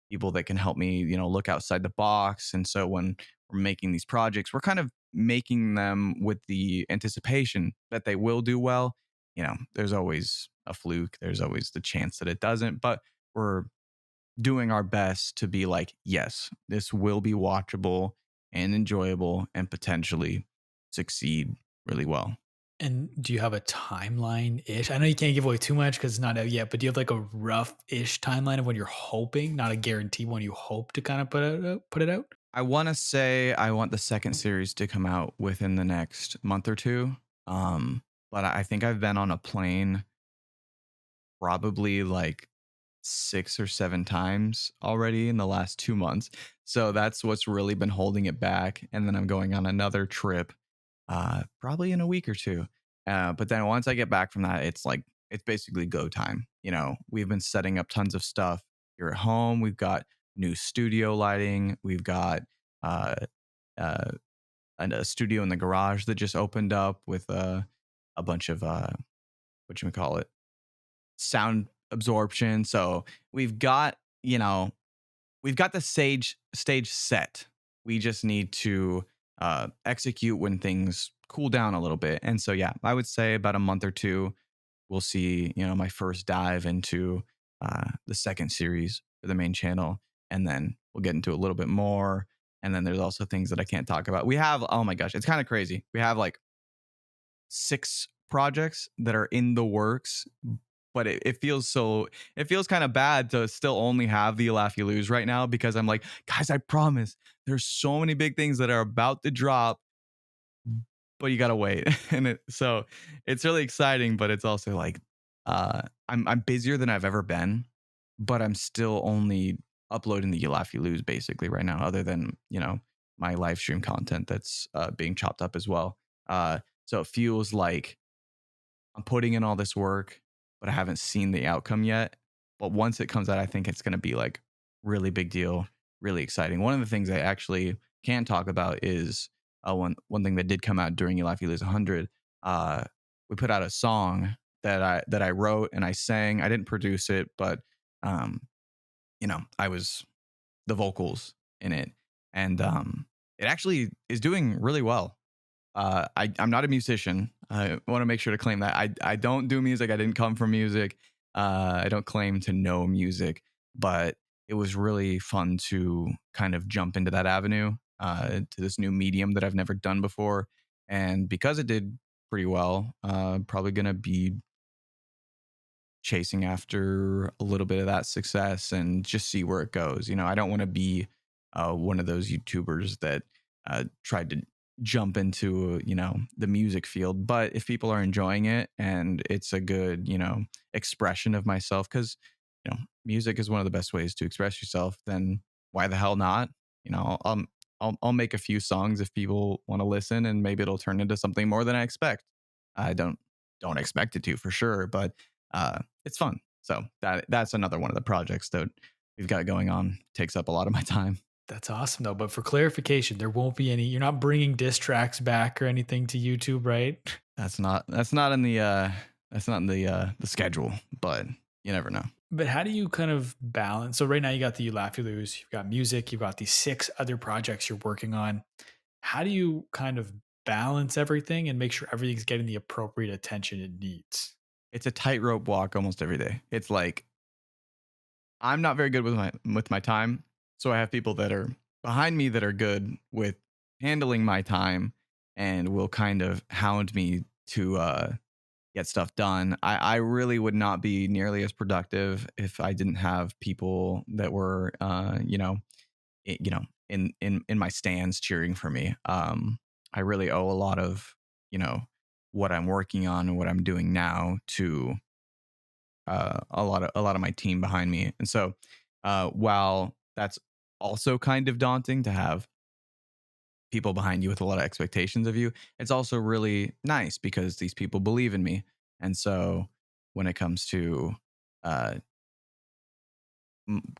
people that can help me, look outside the box. And so when we're making these projects, we're kind of making them with the anticipation that they will do well. There's always a fluke. There's always the chance that it doesn't, but we're doing our best to be like, yes, this will be watchable and enjoyable and potentially succeed really well. And do you have a timeline ish? I know you can't give away too much because it's not out yet, but do you have like a rough ish timeline of when you're hoping, not a guarantee, when you hope to kind of put it out? I want to say I want the second series to come out within the next month or two. But I think I've been on a plane probably like 6 or 7 times already in the last 2 months. So that's what's really been holding it back. And then I'm going on another trip, probably in a week or two. But then once I get back from that, it's basically go time. We've been setting up tons of stuff here at home. We've got new studio lighting. We've got uh, uh, a studio in the garage that just opened up with a bunch of what you call it, sound absorption. So we've got, we've got the stage set. We just need to execute when things cool down a little bit. And so yeah, I would say about a month or two, we'll see, my first dive into the second series for the main channel. And then we'll get into a little bit more. And then there's also things that I can't talk about. We have, oh my gosh, it's kind of crazy. We have like 6 projects that are in the works, but it feels kind of bad to still only have the You Laugh You Lose right now, because I'm like, guys, I promise there's so many big things that are about to drop, but you gotta wait. So it's really exciting, but it's also like I'm busier than I've ever been, but I'm still only uploading the You Laugh You Lose basically right now, other than my live stream content that's being chopped up as well. So it feels like I'm putting in all this work, but I haven't seen the outcome yet. But once it comes out, I think it's going to be like really big deal, really exciting. One of the things I actually can talk about is one thing that did come out during You Laugh You Lose 100. We put out a song that I wrote and I sang. I didn't produce it, but I was the vocals in it, and it actually is doing really well. I'm not a musician. I want to make sure to claim that I don't do music. I didn't come from music. I don't claim to know music, but it was really fun to kind of jump into that avenue, to this new medium that I've never done before. And because it did pretty well, probably going to be chasing after a little bit of that success and just see where it goes. I don't want to be one of those YouTubers that tried to jump into the music field. But if people are enjoying it and it's a good expression of myself, because music is one of the best ways to express yourself, then why the hell not? I'll make a few songs if people want to listen, and maybe it'll turn into something more than I expect. I don't expect it to, for sure, but it's fun. So that's another one of the projects that we've got going on. Takes up a lot of my time. That's awesome though. But for clarification, there won't be any. You're not bringing diss tracks back or anything to YouTube, right? That's not in the schedule, but you never know. But how do you kind of balance? So right now you got the You Laugh You Lose, you've got music, you've got these 6 other projects you're working on. How do you kind of balance everything and make sure everything's getting the appropriate attention it needs? It's a tightrope walk almost every day. It's like I'm not very good with my time, so I have people that are behind me that are good with handling my time and will kind of hound me to get stuff done. I really would not be nearly as productive if I didn't have people that were in my stands cheering for me. I really owe a lot of what I'm working on and what I'm doing now to a lot of my team behind me. And so while that's also kind of daunting to have people behind you with a lot of expectations of you, it's also really nice because these people believe in me. And so when it comes to uh,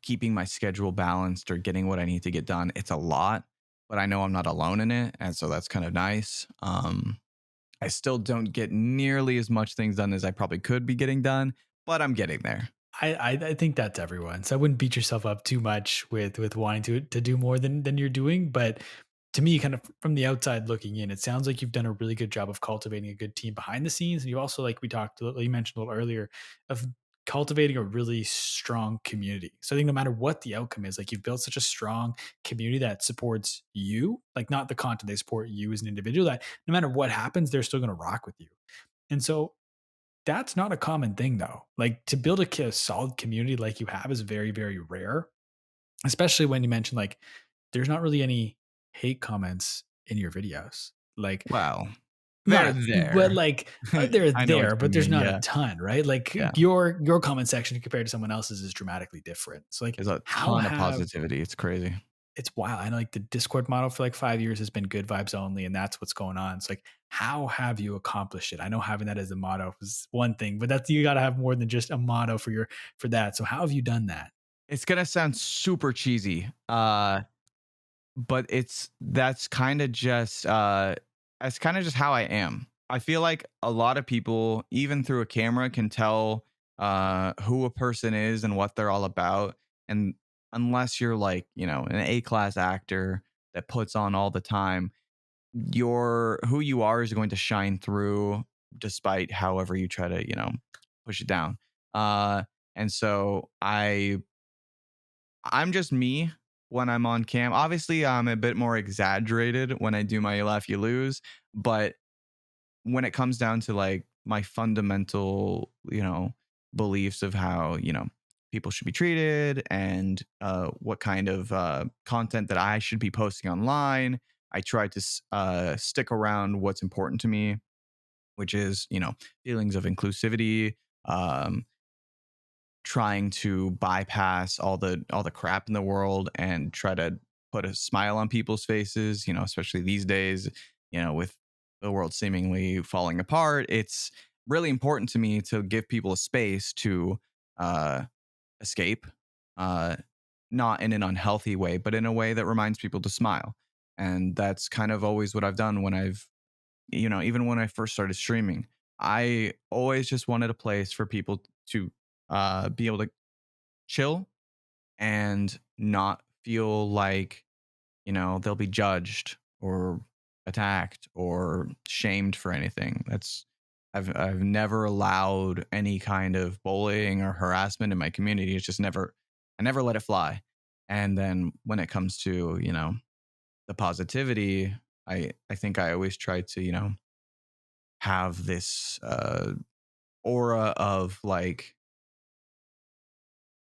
keeping my schedule balanced or getting what I need to get done. It's a lot, but I know I'm not alone in it, and so that's kind of nice. I still don't get nearly as much things done as I probably could be getting done, but I'm getting there. I think that's everyone. So I wouldn't beat yourself up too much with wanting to do more than you're doing. But to me, kind of from the outside looking in, it sounds like you've done a really good job of cultivating a good team behind the scenes. And you also, like you mentioned a little earlier, of cultivating a really strong community. So I think no matter what the outcome is, like you've built such a strong community that supports you, like not the content, they support you as an individual, that no matter what happens, they're still going to rock with you. And so that's not a common thing though. Like to build a solid community like you have is very, very rare, especially when you mention like there's not really any hate comments in your videos. Like Well, they're not, but there. like they're I know what there, you but there's mean. not a Yeah, ton, right? Like yeah. your comment section compared to someone else's is dramatically different. So like There's a how ton of have positivity. It's crazy. it's wild. I know like the Discord model for like 5 years has been good vibes only, and that's what's going on. It's like, how have you accomplished it? I know having that as a motto is one thing, but that's you got to have more than just a motto for that. So how have you done that? It's gonna sound super cheesy, but that's kind of just that's kind of just how I am. I feel like a lot of people, even through a camera, can tell who a person is and what they're all about. And unless you're like, an A-class actor that puts on all the time, your who you are is going to shine through despite however you try to, push it down. Uh and so I'm just me when I'm on cam. Obviously, I'm a bit more exaggerated when I do my laugh you lose, but when it comes down to like my fundamental, beliefs of how, people should be treated and what kind of content that I should be posting online, I try to stick around what's important to me, which is, feelings of inclusivity, um, trying to bypass all the crap in the world and try to put a smile on people's faces, especially these days, with the world seemingly falling apart. It's really important to me to give people a space to uh escape, uh not in an unhealthy way, but in a way that reminds people to smile. And that's kind of always what I've done when even when I first started streaming. I always just wanted a place for people to be able to chill and not feel like, they'll be judged or attacked or shamed for anything. I've never allowed any kind of bullying or harassment in my community. It's just I never let it fly. And then when it comes to, the positivity, I think I always try to, have this aura of like,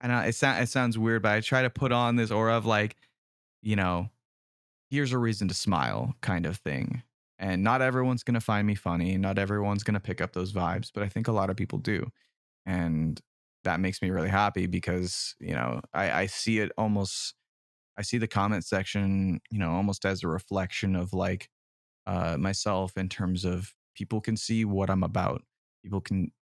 and it sounds weird, but I try to put on this aura of like, you know, here's a reason to smile kind of thing. And not everyone's going to find me funny. Not everyone's going to pick up those vibes, but I think a lot of people do. And that makes me really happy because, I see it almost, I see the comment section, almost as a reflection of like myself in terms of people can see what I'm about.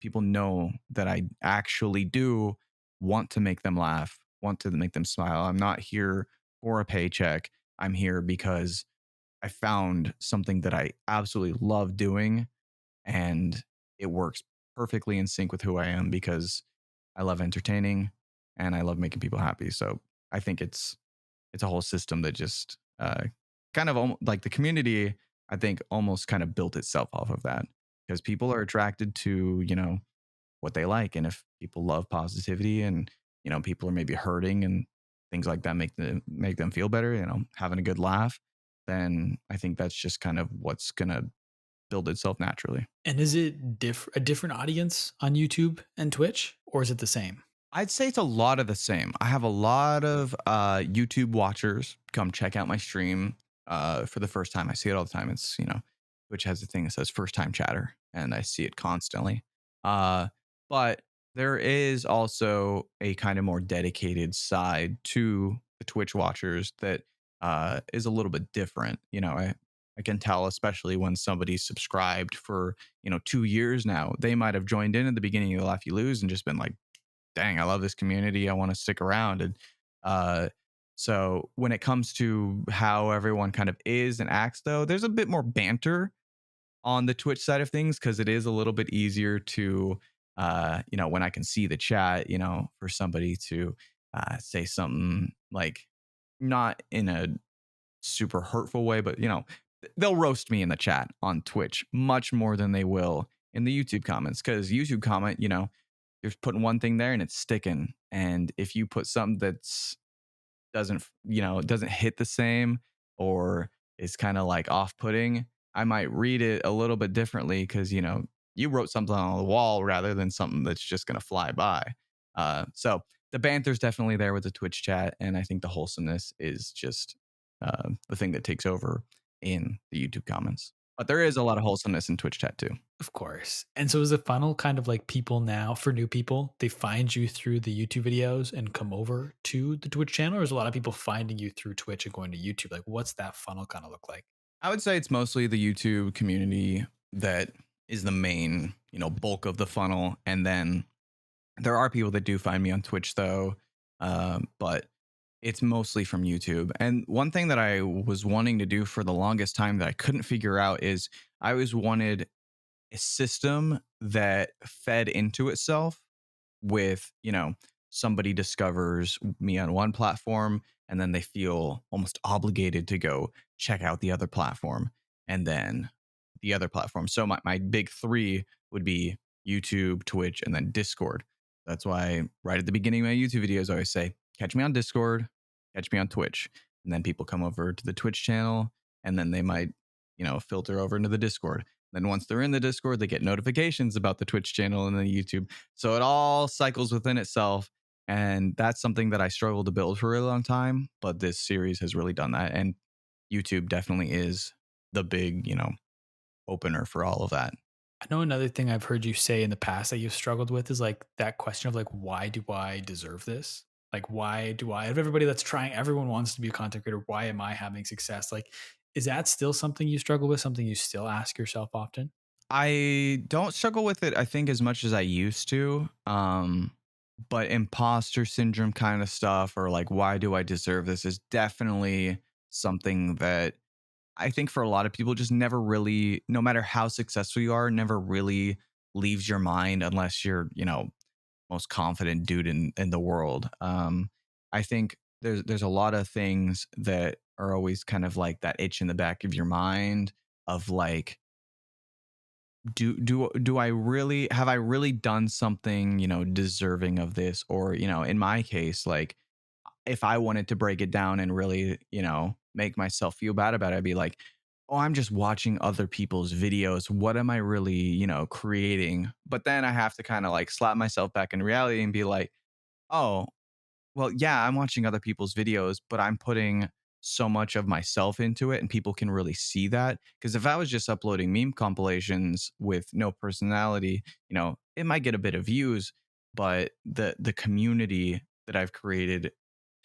People know that I actually do want to make them laugh, want to make them smile. I'm not here for a paycheck. I'm here because I found something that I absolutely love doing, and it works perfectly in sync with who I am because I love entertaining and I love making people happy. So I think it's a whole system that just kind of like the community, I think almost kind of built itself off of that because people are attracted to, what they like. And if people love positivity and, people are maybe hurting and things like that make them feel better, having a good laugh, then I think that's just kind of what's going to build itself naturally. And is it a different audience on YouTube and Twitch, or is it the same? I'd say it's a lot of the same. I have a lot of YouTube watchers come check out my stream for the first time. I see it all the time. It's, Twitch has a thing that says first time chatter, and I see it constantly. But there is also a kind of more dedicated side to the Twitch watchers that is a little bit different. I can tell, especially when somebody's subscribed for 2 years now. They might have joined in at the beginning of Laugh You Lose and just been like, dang, I love this community. I want to stick around. And uh, so when it comes to how everyone kind of is and acts, though, there's a bit more banter on the Twitch side of things because it is a little bit easier to, when I can see the chat, for somebody to say something like not in a super hurtful way, but they'll roast me in the chat on Twitch much more than they will in the YouTube comments because YouTube comment, you're putting one thing there and it's sticking. And if you put something that's doesn't hit the same or is kind of like off-putting, I might read it a little bit differently because you wrote something on the wall rather than something that's just going to fly by. So the banter's definitely there with the Twitch chat, and I think the wholesomeness is just the thing that takes over in the YouTube comments. But there is a lot of wholesomeness in Twitch chat too. Of course. And so is the funnel kind of like people now for new people, they find you through the YouTube videos and come over to the Twitch channel? Or is a lot of people finding you through Twitch and going to YouTube? Like what's that funnel kind of look like? I would say it's mostly the YouTube community that is the main, bulk of the funnel. And then there are people that do find me on Twitch though, but it's mostly from YouTube. And one thing that I was wanting to do for the longest time that I couldn't figure out is I always wanted a system that fed into itself with, somebody discovers me on one platform and then they feel almost obligated to go check out the other platform and then the other platform. So my big three would be YouTube, Twitch, and then Discord. That's why right at the beginning of my YouTube videos, I always say, catch me on Discord, catch me on Twitch. And then people come over to the Twitch channel and then they might, filter over into the Discord. Then once they're in the Discord, they get notifications about the Twitch channel and the YouTube. So it all cycles within itself. And that's something that I struggled to build for a really long time. But this series has really done that. And YouTube definitely is the big, opener for all of that. I know another thing I've heard you say in the past that you've struggled with is like that question of like, why do I deserve this? Like, why do I, of everybody that's trying, everyone wants to be a content creator. Why am I having success? Like, is that still something you struggle with? Something you still ask yourself often? I don't struggle with it, I think, as much as I used to. But imposter syndrome kind of stuff, or like, why do I deserve this, is definitely something that I think for a lot of people just never really, no matter how successful you are, never really leaves your mind unless you're, most confident dude in the world. I think there's a lot of things that are always kind of like that itch in the back of your mind of like, do I really have I really done something, deserving of this? Or, in my case, like if I wanted to break it down and really, make myself feel bad about it, I'd be like, oh, I'm just watching other people's videos. What am I really, creating? But then I have to kind of like slap myself back in reality and be like, oh, well, yeah, I'm watching other people's videos, but I'm putting so much of myself into it and people can really see that. Because if I was just uploading meme compilations with no personality, it might get a bit of views, but the community that I've created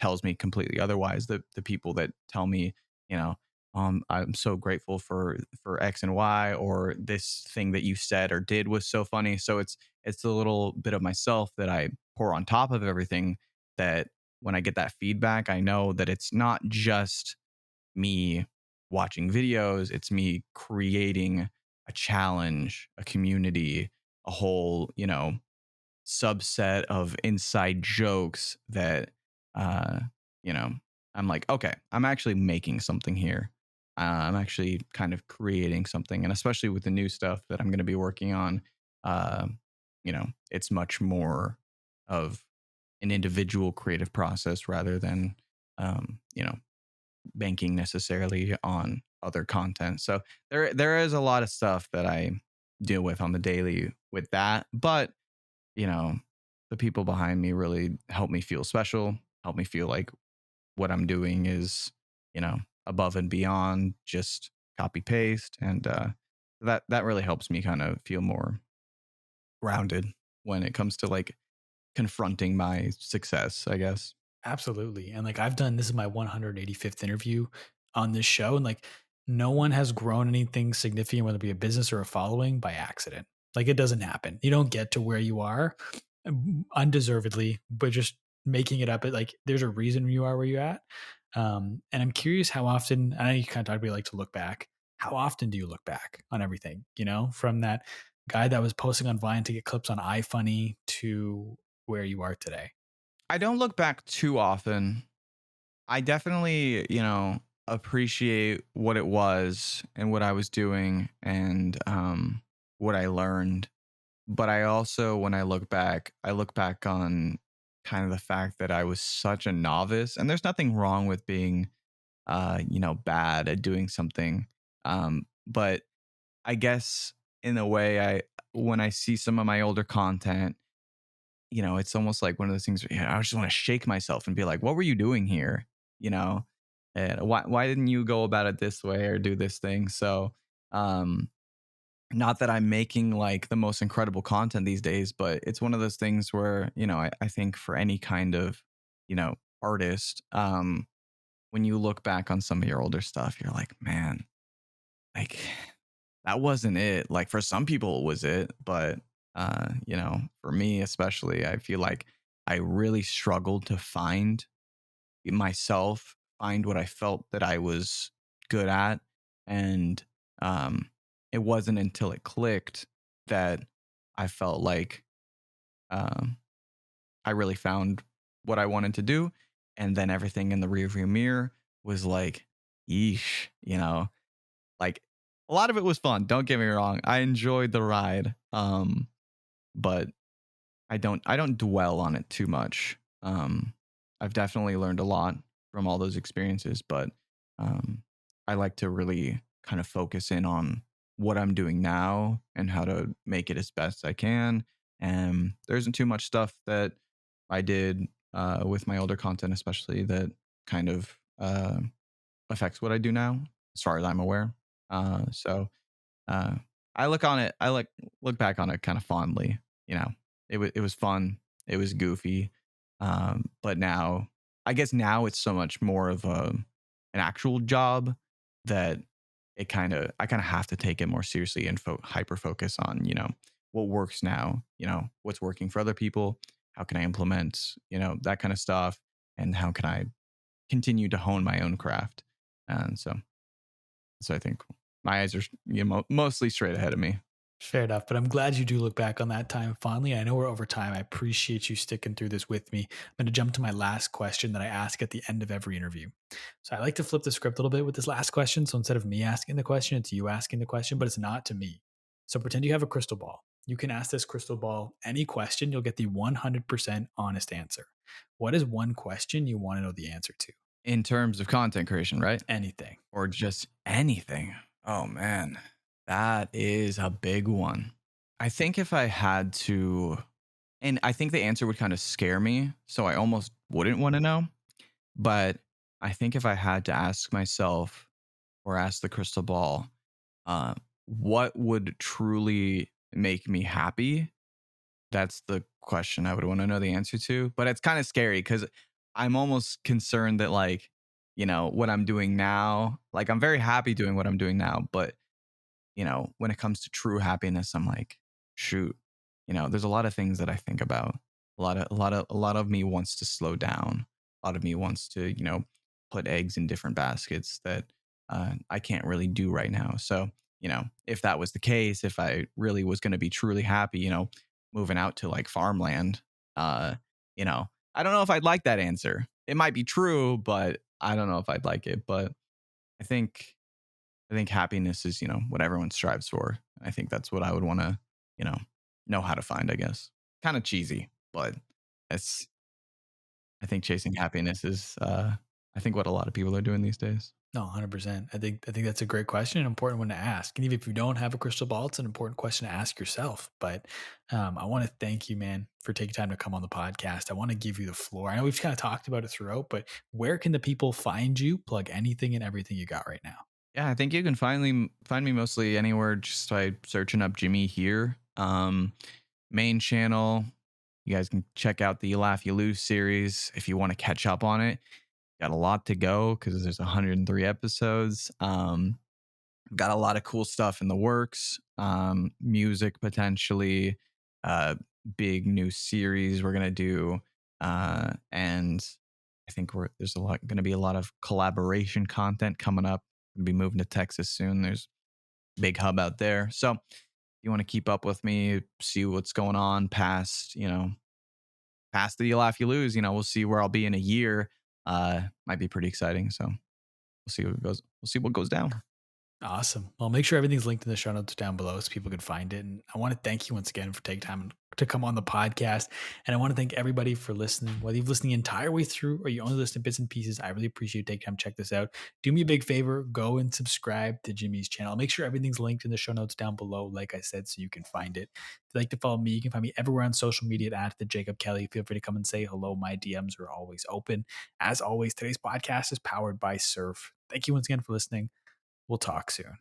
tells me completely otherwise. The people that tell me, you know, I'm so grateful for X and Y, or this thing that you said or did was so funny. So it's a little bit of myself that I pour on top of everything, that when I get that feedback, I know that it's not just me watching videos, it's me creating a challenge, a community, a whole, subset of inside jokes that, uh, you know, I'm like, okay, I'm actually making something here. I'm actually kind of creating something. And especially with the new stuff that I'm going to be working on, uh, it's much more of an individual creative process rather than banking necessarily on other content. So there is a lot of stuff that I deal with on the daily with that, but the people behind me really help me feel special, help me feel like what I'm doing is above and beyond just copy paste, and that really helps me kind of feel more grounded when it comes to like confronting my success, I guess. Absolutely. And like I've done, this is my 185th interview on this show. And like no one has grown anything significant, whether it be a business or a following, by accident. Like, it doesn't happen. You don't get to where you are undeservedly, but just making it up. Like, there's a reason you are where you're at. And I'm curious how often, I know you kind of talked about you like to look back. How often do you look back on everything, from that guy that was posting on Vine to get clips on iFunny to where you are today? I don't look back too often. I definitely, appreciate what it was and what I was doing and what I learned. But I also, when I look back on kind of the fact that I was such a novice, and there's nothing wrong with being, bad at doing something. But I guess in a way, when I see some of my older content, it's almost like one of those things where, I just want to shake myself and be like, what were you doing here? You know, and why didn't you go about it this way or do this thing? So, um, not that I'm making like the most incredible content these days, but it's one of those things where, I think for any kind of, artist, when you look back on some of your older stuff, you're like, man, like that wasn't it. Like for some people it was it, but for me especially, I feel like I really struggled to find myself, find what I felt that I was good at. And it wasn't until it clicked that I felt like um I really found what I wanted to do. And then everything in the rearview mirror was like, yeesh, like a lot of it was fun. Don't get me wrong. I enjoyed the ride. But I don't dwell on it too much. I've definitely learned a lot from all those experiences, but I like to really kind of focus in on what I'm doing now and how to make it as best I can. And there isn't too much stuff that I did with my older content, especially that kind of affects what I do now, as far as I'm aware. So uh, I look back on it kind of fondly. You know, it was fun. It was goofy. But now, I guess now it's so much more of an actual job that I kind of have to take it more seriously and hyper focus on what works now. What's working for other people. How can I implement that kind of stuff, and how can I continue to hone my own craft? And so I think my eyes are mostly straight ahead of me. Fair enough, but I'm glad you do look back on that time fondly. I know we're over time. I appreciate you sticking through this with me. I'm going to jump to my last question that I ask at the end of every interview. So I like to flip the script a little bit with this last question. So instead of me asking the question, it's you asking the question, but it's not to me. So pretend you have a crystal ball. You can ask this crystal ball any question. You'll get the 100% honest answer. What is one question you want to know the answer to? In terms of content creation, right? Anything. Or just anything. Oh man, that is a big one. I think if I had to, and I think the answer would kind of scare me, so I almost wouldn't want to know. But I think if I had to ask myself or ask the crystal ball, uh, what would truly make me happy? That's the question I would want to know the answer to. But it's kind of scary because I'm almost concerned that, like, what I'm doing now, like, I'm very happy doing what I'm doing now. But, when it comes to true happiness, I'm like, shoot, there's a lot of things that I think about. A lot of me wants to slow down. A lot of me wants to, put eggs in different baskets that I can't really do right now. So, if that was the case, if I really was going to be truly happy, moving out to like farmland, uh, I don't know if I'd like that answer. It might be true, but I don't know if I'd like it. But I think I think happiness is, what everyone strives for. I think that's what I would want to, know how to find, I guess. Kind of cheesy, but it's I think chasing happiness is I think what a lot of people are doing these days. No, 100%. I think that's a great question, an important one to ask. And even if you don't have a crystal ball, it's an important question to ask yourself. But I want to thank you, man, for taking time to come on the podcast. I want to give you the floor. I know we've kind of talked about it throughout, but where can the people find you? Plug anything and everything you got right now. Yeah, I think you can finally find me mostly anywhere just by searching up Jimmy here. Main channel. You guys can check out the You Laugh You Lose series if you want to catch up on it. Got a lot to go because there's 103 episodes. Got a lot of cool stuff in the works. Music potentially, uh, big new series we're gonna do, and I think there's gonna be a lot of collaboration content coming up. Gonna be moving to Texas soon. There's a big hub out there, so if you want to keep up with me, see what's going on past the You Laugh You Lose. We'll see where I'll be in a year. Might be pretty exciting. So we'll see what goes. We'll see what goes down. Awesome. Well, make sure everything's linked in the show notes down below so people can find it. And I want to thank you once again for taking time to come on the podcast. And I want to thank everybody for listening, whether you've listened the entire way through or you only listen to bits and pieces. I really appreciate you taking time to check this out. Do me a big favor, go and subscribe to Jimmy's channel. Make sure everything's linked in the show notes down below, like I said, so you can find it. If you'd like to follow me, you can find me everywhere on social media at the Jacob Kelly. Feel free to come and say hello. My DMs are always open. As always, today's podcast is powered by Surf. Thank you once again for listening. We'll talk soon.